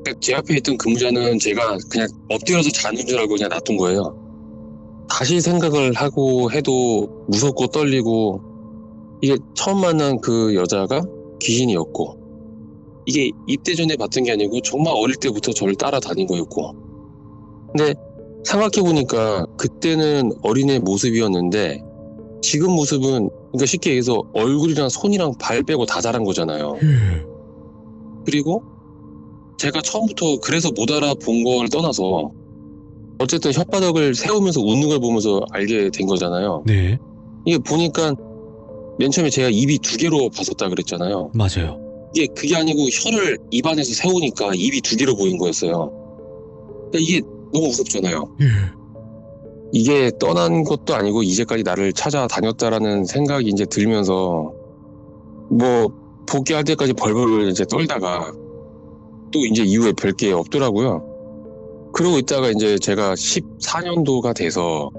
Speaker 2: 그러니까 제 앞에 있던 근무자는 제가 그냥 엎드려서 자는 줄 알고 그냥 놔둔 거예요. 다시 생각을 하고 해도 무섭고 떨리고 이게 처음 만난 그 여자가 귀신이었고 이게 입대 전에 봤던 게 아니고 정말 어릴 때부터 저를 따라다닌 거였고. 근데 생각해보니까 그때는 어린애 모습이었는데 지금 모습은, 그러니까 쉽게 얘기해서 얼굴이랑 손이랑 발 빼고 다 자란 거잖아요. 그리고 제가 처음부터 그래서 못 알아본 걸 떠나서 어쨌든 혓바닥을 세우면서 웃는 걸 보면서 알게 된 거잖아요.
Speaker 1: 네.
Speaker 2: 이게 보니까 맨 처음에 제가 입이 두 개로 봤었다 그랬잖아요.
Speaker 1: 맞아요.
Speaker 2: 이게 그게 아니고 혀를 입안에서 세우니까 입이 두 개로 보인 거였어요. 근데 이게 너무 무섭잖아요. 이게 떠난 것도 아니고 이제까지 나를 찾아다녔다라는 생각이 이제 들면서 뭐 복귀할 때까지 벌벌 이제 떨다가 또 이제 이후에 별게 없더라고요. 그러고 있다가 이제 제가 14년도가 돼서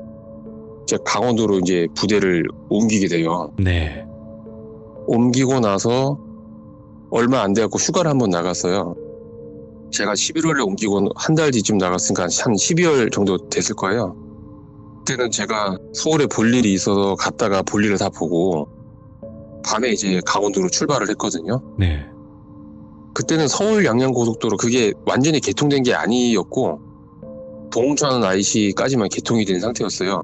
Speaker 2: 이제 강원도로 이제 부대를 옮기게 돼요.
Speaker 1: 네.
Speaker 2: 옮기고 나서 얼마 안 돼갖고 휴가를 한번 나갔어요. 제가 11월에 옮기고 한 달 뒤쯤 나갔으니까 한 12월 정도 됐을 거예요. 그때는 제가 서울에 볼 일이 있어서 갔다가 볼 일을 다 보고 밤에 이제 강원도로 출발을 했거든요.
Speaker 1: 네.
Speaker 2: 그때는 서울 양양고속도로 그게 완전히 개통된 게 아니었고 동천 IC까지만 개통이 된 상태였어요.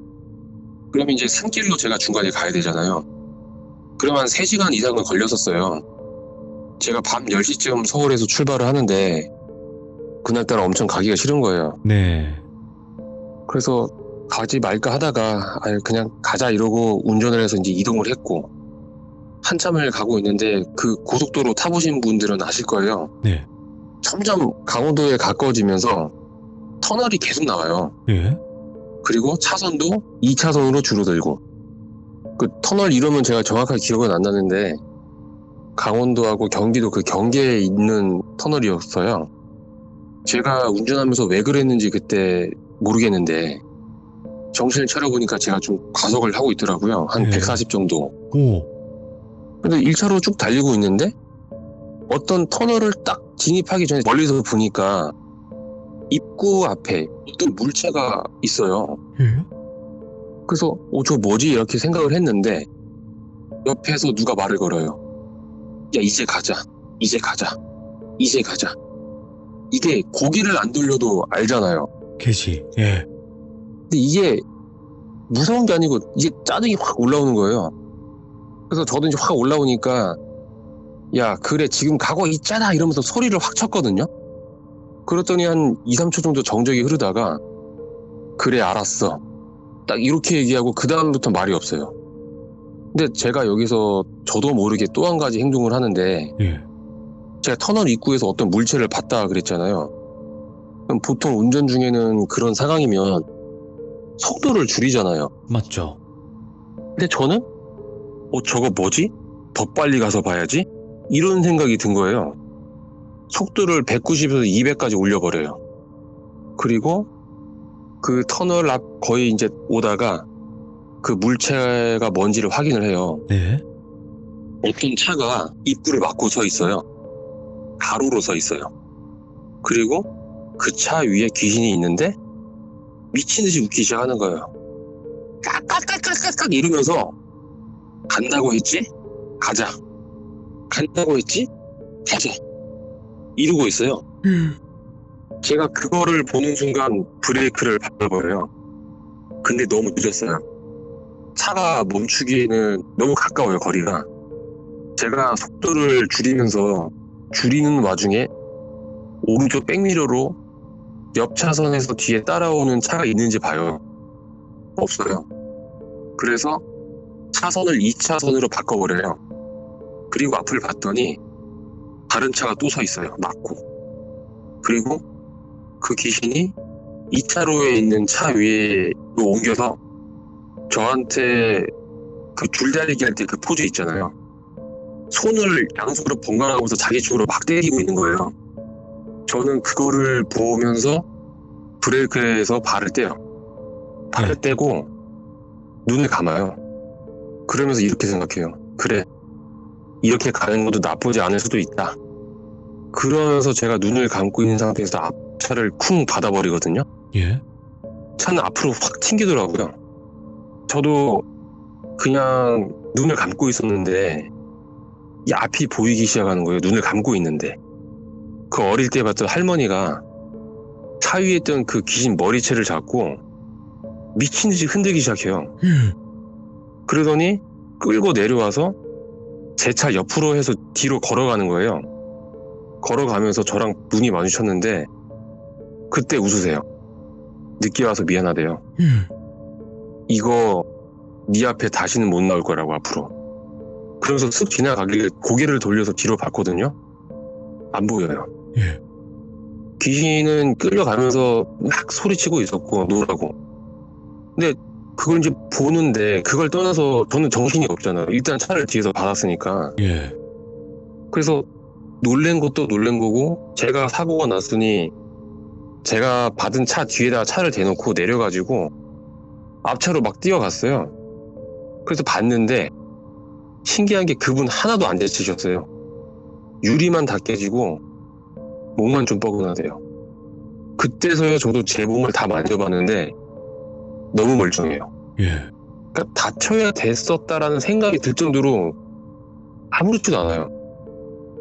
Speaker 2: 그러면 이제 산길로 제가 중간에 가야 되잖아요. 그러면 한 3시간 이상은 걸렸었어요. 제가 밤 10시쯤 서울에서 출발을 하는데 그날따라 엄청 가기가 싫은 거예요.
Speaker 1: 네.
Speaker 2: 그래서 가지 말까 하다가 그냥 가자 이러고 운전을 해서 이제 이동을 했고 한참을 가고 있는데 그 고속도로 타보신 분들은 아실 거예요.
Speaker 1: 네.
Speaker 2: 점점 강원도에 가까워지면서 터널이 계속 나와요.
Speaker 1: 예.
Speaker 2: 그리고 차선도 2차선으로 줄어들고 그 터널 이름은 제가 정확하게 기억은 안 나는데 강원도하고 경기도 그 경계에 있는 터널이었어요. 제가 운전하면서 왜 그랬는지 그때 모르겠는데 정신을 차려보니까 제가 좀 과속을 하고 있더라고요. 한 140 정도.
Speaker 1: 오.
Speaker 2: 근데 1차로 쭉 달리고 있는데 어떤 터널을 딱 진입하기 전에 멀리서 보니까 입구 앞에 어떤 물체가 있어요.
Speaker 1: 예.
Speaker 2: 그래서 저 뭐지? 이렇게 생각을 했는데 옆에서 누가 말을 걸어요. 야, 이제 가자. 이제 가자. 이제 가자. 이게 고개를 안 돌려도 알잖아요.
Speaker 1: 개시. 예.
Speaker 2: 근데 이게 무서운 게 아니고 이게 짜증이 확 올라오는 거예요. 그래서 저도 이제 확 올라오니까 야, 그래 지금 가고 있잖아 이러면서 소리를 확 쳤거든요. 그랬더니 한 2, 3초 정도 정적이 흐르다가 그래 알았어 딱 이렇게 얘기하고 그 다음부터 말이 없어요. 근데 제가 여기서 저도 모르게 또 한 가지 행동을 하는데
Speaker 1: 예.
Speaker 2: 제가 터널 입구에서 어떤 물체를 봤다 그랬잖아요. 그럼 보통 운전 중에는 그런 상황이면 속도를 줄이잖아요.
Speaker 1: 맞죠.
Speaker 2: 근데 저는 저거 뭐지? 더 빨리 가서 봐야지? 이런 생각이 든 거예요. 속도를 190에서 200까지 올려버려요. 그리고 그 터널 앞 거의 이제 오다가 그 물체가 뭔지를 확인을 해요.
Speaker 1: 네.
Speaker 2: 어떤 차가 입구를 막고 서 있어요. 가로로 서 있어요. 그리고 그 차 위에 귀신이 있는데 미친 듯이 웃기 시작하는 거예요. 깍깍깍깍깍 이러면서 간다고 했지? 가자. 간다고 했지? 가자. 이러고 있어요. 제가 그거를 보는 순간 브레이크를 밟아버려요. 근데 너무 늦었어요. 차가 멈추기에는 너무 가까워요, 거리가. 제가 속도를 줄이는 와중에 오른쪽 백미러로 옆 차선에서 뒤에 따라오는 차가 있는지 봐요. 없어요. 그래서 차선을 2차선으로 바꿔버려요. 그리고 앞을 봤더니 다른 차가 또 서 있어요. 막고. 그리고 그 귀신이 2차로에 있는 차 위에 옮겨서 저한테 그 줄다리기 할 때 그 포즈 있잖아요. 손을 양손으로 번갈아가면서 자기 쪽으로 막 때리고 있는 거예요. 저는 그거를 보면서 브레이크에서 발을 떼요. 발을 떼고 눈을 감아요. 그러면서 이렇게 생각해요. 그래, 이렇게 가는 것도 나쁘지 않을 수도 있다. 그러면서 제가 눈을 감고 있는 상태에서 앞차를 쿵 받아버리거든요.
Speaker 1: 예.
Speaker 2: 차는 앞으로 확 튕기더라고요. 저도 그냥 눈을 감고 있었는데 이 앞이 보이기 시작하는 거예요. 눈을 감고 있는데. 그 어릴 때 봤던 할머니가 차 위에 있던 그 귀신 머리채를 잡고 미친 듯이 흔들기 시작해요. 그러더니 끌고 내려와서 제 차 옆으로 해서 뒤로 걸어가는 거예요. 걸어가면서 저랑 눈이 마주쳤는데 그때 웃으세요. 늦게 와서 미안하대요. 이거 네 앞에 다시는 못 나올 거라고 앞으로. 그러면서 쓱 지나가길래 고개를 돌려서 뒤로 봤거든요. 안 보여요. 귀신은 끌려가면서 막 소리치고 있었고 노라고. 근데 그걸 이제 보는데 그걸 떠나서 저는 정신이 없잖아요. 일단 차를 뒤에서 받았으니까.
Speaker 1: 예.
Speaker 2: 그래서 놀란 것도 놀란 거고 제가 사고가 났으니 제가 받은 차 뒤에다 차를 대놓고 내려가지고 앞차로 막 뛰어갔어요. 그래서 봤는데 신기한 게 그분 하나도 안 다치셨어요. 유리만 다 깨지고 몸만 좀 뻐근하대요. 그때서야 저도 제 몸을 다 만져봤는데 너무 멀쩡해요.
Speaker 1: 예.
Speaker 2: 그러니까 다쳐야 됐었다라는 생각이 들 정도로 아무렇지도 않아요.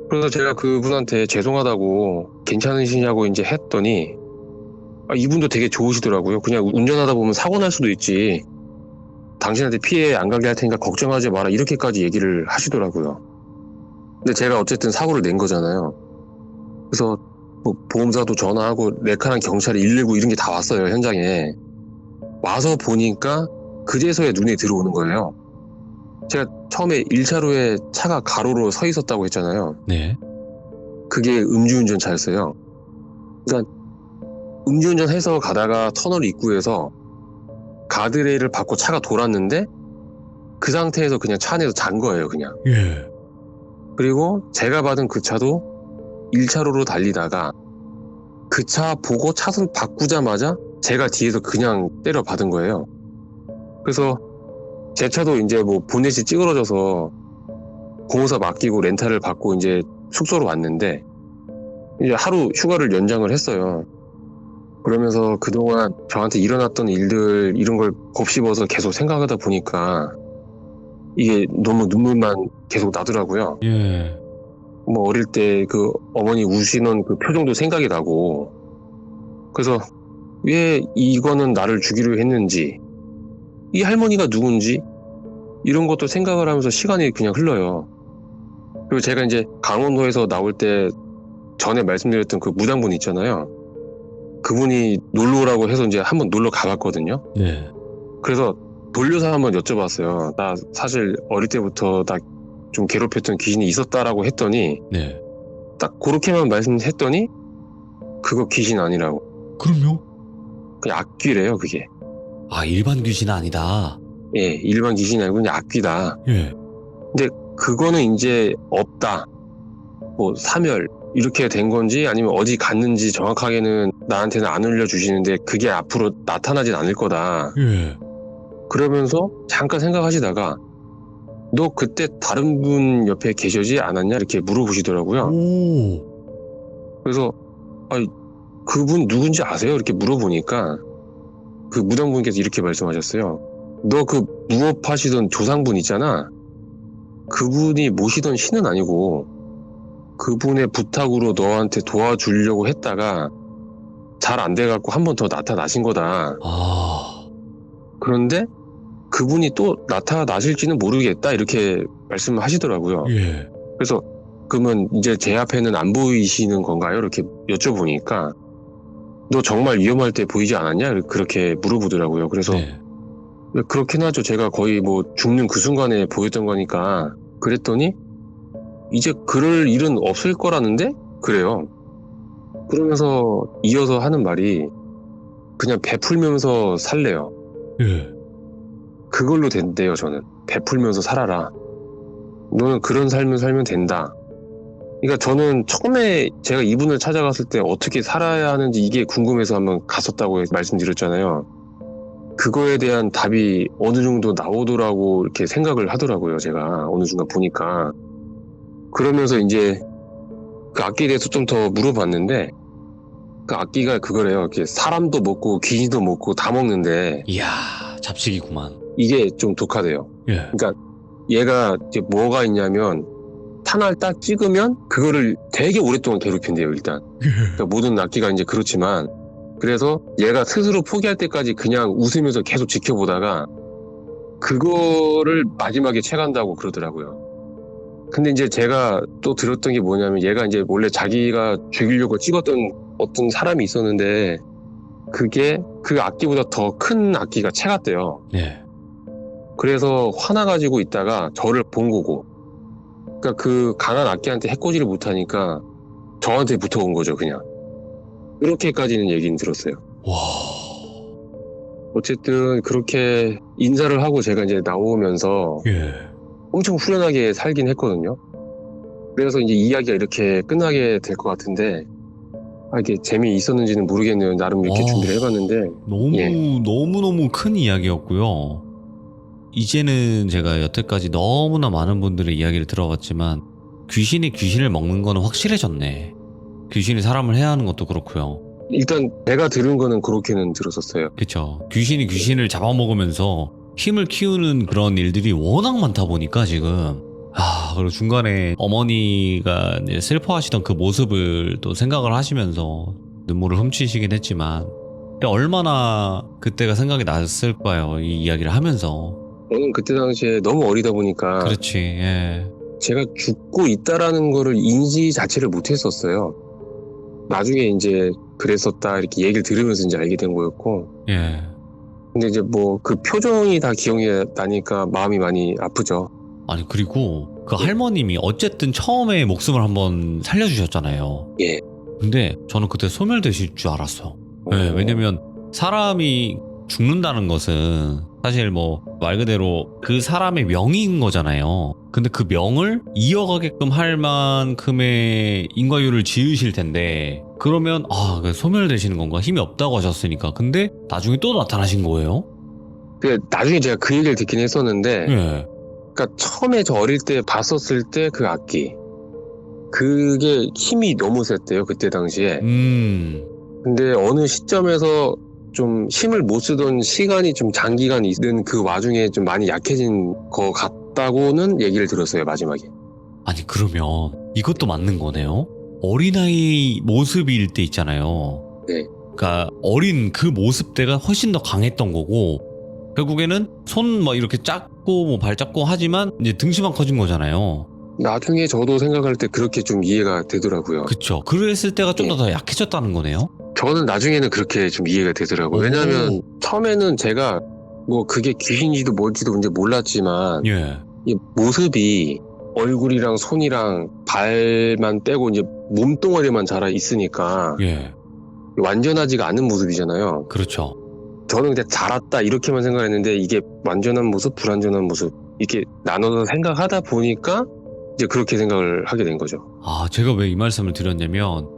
Speaker 2: 그래서 제가 그분한테 죄송하다고 괜찮으시냐고 이제 했더니 이분도 되게 좋으시더라고요. 그냥 운전하다 보면 사고 날 수도 있지. 당신한테 피해 안 가게 할 테니까 걱정하지 마라. 이렇게까지 얘기를 하시더라고요. 근데 제가 어쨌든 사고를 낸 거잖아요. 그래서 뭐 보험사도 전화하고 레카랑 경찰이 119 이런 게 다 왔어요. 현장에. 와서 보니까 그제서야 눈에 들어오는 거예요. 제가 처음에 1차로에 차가 가로로 서 있었다고 했잖아요.
Speaker 1: 네.
Speaker 2: 그게 음주운전 차였어요. 그러니까 음주운전 해서 가다가 터널 입구에서 가드레일을 받고 차가 돌았는데 그 상태에서 그냥 차 안에서 잔 거예요, 그냥.
Speaker 1: 예.
Speaker 2: 그리고 제가 받은 그 차도 1차로로 달리다가 그 차 보고 차선 바꾸자마자 제가 뒤에서 그냥 때려 받은 거예요. 그래서 제 차도 이제 뭐 보넷이 찌그러져서 공사 맡기고 렌탈을 받고 이제 숙소로 왔는데 이제 하루 휴가를 연장을 했어요. 그러면서 그동안 저한테 일어났던 일들 이런 걸 곱씹어서 계속 생각하다 보니까 이게 너무 눈물만 계속 나더라고요.
Speaker 1: 예.
Speaker 2: 뭐 어릴 때 그 어머니 우시는 그 표정도 생각이 나고 그래서 왜 이거는 나를 주기로 했는지 이 할머니가 누군지 이런 것도 생각을 하면서 시간이 그냥 흘러요. 그리고 제가 이제 강원도에서 나올 때 전에 말씀드렸던 그 무당분 있잖아요. 그분이 놀러 오라고 해서 이제 한번 놀러 가봤거든요.
Speaker 1: 네.
Speaker 2: 그래서 돌려서 한번 여쭤봤어요. 나 사실 어릴 때부터 나 좀 괴롭혔던 귀신이 있었다라고 했더니
Speaker 1: 네.
Speaker 2: 딱 그렇게만 말씀했더니 그거 귀신 아니라고.
Speaker 1: 그럼요?
Speaker 2: 그냥 악귀래요, 그게.
Speaker 1: 아, 일반 귀신은 아니다.
Speaker 2: 예, 일반 귀신이 아니고 그냥 악귀다.
Speaker 1: 예.
Speaker 2: 근데 그거는 이제 없다. 뭐 사멸 이렇게 된 건지 아니면 어디 갔는지 정확하게는 나한테는 안 알려주시는데 그게 앞으로 나타나진 않을 거다.
Speaker 1: 예.
Speaker 2: 그러면서 잠깐 생각하시다가 너 그때 다른 분 옆에 계시지 않았냐? 이렇게 물어보시더라고요.
Speaker 1: 오.
Speaker 2: 그래서 그분 누군지 아세요? 이렇게 물어보니까 그 무당분께서 이렇게 말씀하셨어요. 너 그 무업하시던 조상분 있잖아. 그분이 모시던 신은 아니고 그분의 부탁으로 너한테 도와주려고 했다가 잘 안 돼갖고 한 번 더 나타나신 거다.
Speaker 1: 아.
Speaker 2: 그런데 그분이 또 나타나실지는 모르겠다 이렇게 말씀을 하시더라고요.
Speaker 1: 예.
Speaker 2: 그래서 그러면 이제 제 앞에는 안 보이시는 건가요? 이렇게 여쭤보니까 너 정말 위험할 때 보이지 않았냐? 그렇게 물어보더라고요. 그래서
Speaker 1: 네.
Speaker 2: 그렇긴 하죠. 제가 거의 뭐 죽는 그 순간에 보였던 거니까 그랬더니 이제 그럴 일은 없을 거라는데? 그래요. 그러면서 이어서 하는 말이 그냥 베풀면서 살래요.
Speaker 1: 예.
Speaker 2: 그걸로 된대요, 저는. 베풀면서 살아라. 너는 그런 삶을 살면 된다. 그러니까 저는 처음에 제가 이분을 찾아갔을 때 어떻게 살아야 하는지 이게 궁금해서 한번 갔었다고 말씀드렸잖아요. 그거에 대한 답이 어느 정도 나오더라고 이렇게 생각을 하더라고요, 제가. 어느 순간 보니까. 그러면서 이제 그 악기에 대해서 좀 더 물어봤는데 그 악기가 그거래요. 이렇게 사람도 먹고 귀신도 먹고 다 먹는데
Speaker 1: 이야, 잡식이구만.
Speaker 2: 이게 좀 독하대요.
Speaker 1: 예.
Speaker 2: 그러니까 얘가 이제 뭐가 있냐면 하나를 딱 찍으면 그거를 되게 오랫동안 괴롭힌대요, 일단. 그러니까 모든 악기가 이제 그렇지만, 그래서 얘가 스스로 포기할 때까지 그냥 웃으면서 계속 지켜보다가 그거를 마지막에 채간다고 그러더라고요. 근데 이제 제가 또 들었던 게 뭐냐면, 얘가 이제 원래 자기가 죽이려고 찍었던 어떤 사람이 있었는데, 그게 그 악기보다 더 큰 악기가 채갔대요.
Speaker 1: 예.
Speaker 2: 그래서 화나가지고 있다가 저를 본 거고, 그러니까 그 강한 악기한테 해코지를 못하니까 저한테 붙어온 거죠, 그냥. 그렇게까지는 얘기는 들었어요.
Speaker 1: 와.
Speaker 2: 어쨌든 그렇게 인사를 하고 제가 이제 나오면서
Speaker 1: 예.
Speaker 2: 엄청 후련하게 살긴 했거든요. 그래서 이제 이야기가 이렇게 끝나게 될 것 같은데, 이게 재미있었는지는 모르겠네요. 나름 이렇게 준비를 해봤는데.
Speaker 1: 너무너무 큰 이야기였고요. 이제는 제가 여태까지 너무나 많은 분들의 이야기를 들어봤지만 귀신이 귀신을 먹는 거는 확실해졌네. 귀신이 사람을 해하는 것도 그렇고요.
Speaker 2: 일단 제가 들은 거는 그렇게는 들었었어요.
Speaker 1: 그쵸. 귀신이 귀신을 잡아먹으면서 힘을 키우는 그런 일들이 워낙 많다 보니까 지금 그리고 중간에 어머니가 이제 슬퍼하시던 그 모습을 또 생각을 하시면서 눈물을 훔치시긴 했지만 얼마나 그때가 생각이 났을 거예요. 이 이야기를 하면서.
Speaker 2: 저는 그때 당시에 너무 어리다 보니까
Speaker 1: 그렇지. 예.
Speaker 2: 제가 죽고 있다라는 거를 인지 자체를 못했었어요. 나중에 이제 그랬었다 이렇게 얘기를 들으면서 이제 알게 된 거였고.
Speaker 1: 예.
Speaker 2: 근데 이제 뭐 그 표정이 다 기억이 나니까 마음이 많이 아프죠.
Speaker 1: 아니 그리고 그 할머님이 어쨌든 처음에 목숨을 한번 살려주셨잖아요.
Speaker 2: 예.
Speaker 1: 근데 저는 그때 소멸되실 줄 알았어. 네, 왜냐면 사람이 죽는다는 것은 사실 뭐 말 그대로 그 사람의 명의인 거잖아요. 근데 그 명을 이어가게끔 할 만큼의 인과율을 지으실 텐데 그러면 소멸되시는 건가? 힘이 없다고 하셨으니까. 근데 나중에 또 나타나신 거예요?
Speaker 2: 나중에 제가 그 얘기를 듣긴 했었는데
Speaker 1: 예.
Speaker 2: 그러니까 처음에 저 어릴 때 봤었을 때 그 악기 그게 힘이 너무 셌대요, 그때 당시에. 근데 어느 시점에서 좀 힘을 못 쓰던 시간이 좀 장기간 있는 그 와중에 좀 많이 약해진 것 같다고는 얘기를 들었어요, 마지막에.
Speaker 1: 아니 그러면 이것도 맞는 거네요? 어린아이 모습일 때 있잖아요.
Speaker 2: 네.
Speaker 1: 그러니까 어린 그 모습 때가 훨씬 더 강했던 거고 결국에는 손 막 이렇게 작고 뭐 발 작고 하지만 이제 등치만 커진 거잖아요.
Speaker 2: 나중에 저도 생각할 때 그렇게 좀 이해가 되더라고요.
Speaker 1: 그쵸. 그랬을 때가 좀 더 약해졌다는 거네요?
Speaker 2: 저는 나중에는 그렇게 좀 이해가 되더라고요. 왜냐하면 처음에는 제가 뭐 그게 귀신인지도 뭘지도 이제 몰랐지만
Speaker 1: 예.
Speaker 2: 이 모습이 얼굴이랑 손이랑 발만 빼고 이제 몸뚱아리만 자라 있으니까
Speaker 1: 예.
Speaker 2: 완전하지가 않은 모습이잖아요.
Speaker 1: 그렇죠.
Speaker 2: 저는 그냥 자랐다 이렇게만 생각했는데 이게 완전한 모습, 불완전한 모습 이렇게 나눠서 생각하다 보니까 이제 그렇게 생각을 하게 된 거죠.
Speaker 1: 제가 왜 이 말씀을 드렸냐면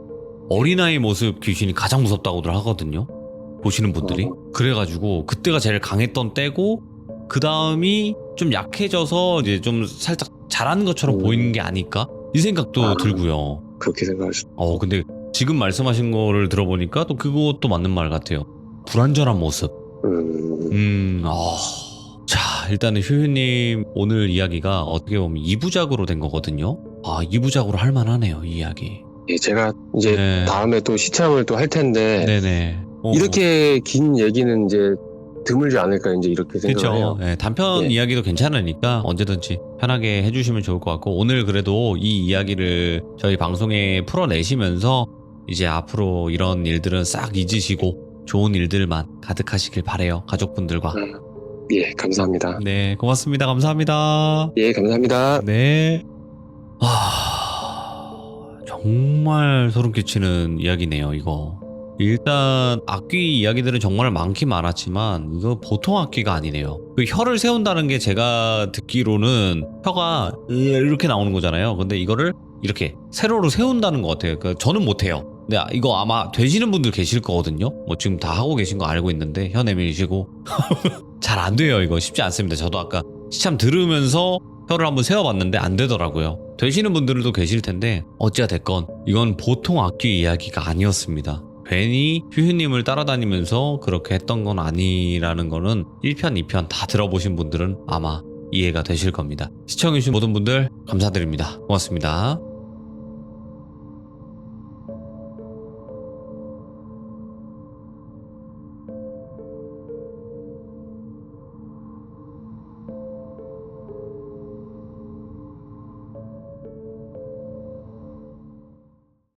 Speaker 1: 어린아이 모습 귀신이 가장 무섭다고들 하거든요. 보시는 분들이. 그래가지고 그때가 제일 강했던 때고 그 다음이 좀 약해져서 이제 좀 살짝 잘하는 것처럼 보이는 게 아닐까? 이 생각도 들고요.
Speaker 2: 그렇게 생각하시죠.
Speaker 1: 근데 지금 말씀하신 거를 들어보니까 또 그것도 맞는 말 같아요. 불완전한 모습. 자, 일단은 휴휴님 오늘 이야기가 어떻게 보면 2부작으로 된 거거든요. 2부작으로 할 만하네요, 이 이야기.
Speaker 2: 예, 제가 이제 다음에 또 시참을 또 할 텐데
Speaker 1: 네네.
Speaker 2: 이렇게 긴 얘기는 이제 드물지 않을까 이제 이렇게 생각을 해요.
Speaker 1: 네, 단편 이야기도 괜찮으니까 언제든지 편하게 해주시면 좋을 것 같고 오늘 그래도 이 이야기를 저희 방송에 풀어내시면서 이제 앞으로 이런 일들은 싹 잊으시고 좋은 일들만 가득하시길 바래요, 가족분들과.
Speaker 2: 예, 감사합니다.
Speaker 1: 네, 고맙습니다. 감사합니다.
Speaker 2: 예, 감사합니다.
Speaker 1: 네. 정말 소름 끼치는 이야기네요, 이거. 일단 악귀 이야기들은 정말 많긴 많았지만 이거 보통 악귀가 아니네요. 그 혀를 세운다는 게 제가 듣기로는 혀가 이렇게 나오는 거잖아요. 근데 이거를 이렇게 세로로 세운다는 것 같아요. 저는 못해요. 근데 이거 아마 되시는 분들 계실 거거든요. 뭐 지금 다 하고 계신 거 알고 있는데 혀 내밀시고 잘 안 돼요. 이거 쉽지 않습니다. 저도 아까 시참 들으면서 혀를 한번 세워봤는데 안 되더라고요. 되시는 분들도 계실 텐데 어찌가 됐건 이건 보통 악귀 이야기가 아니었습니다. 괜히 휴휴님을 따라다니면서 그렇게 했던 건 아니라는 거는 1편, 2편 다 들어보신 분들은 아마 이해가 되실 겁니다. 시청해주신 모든 분들 감사드립니다. 고맙습니다.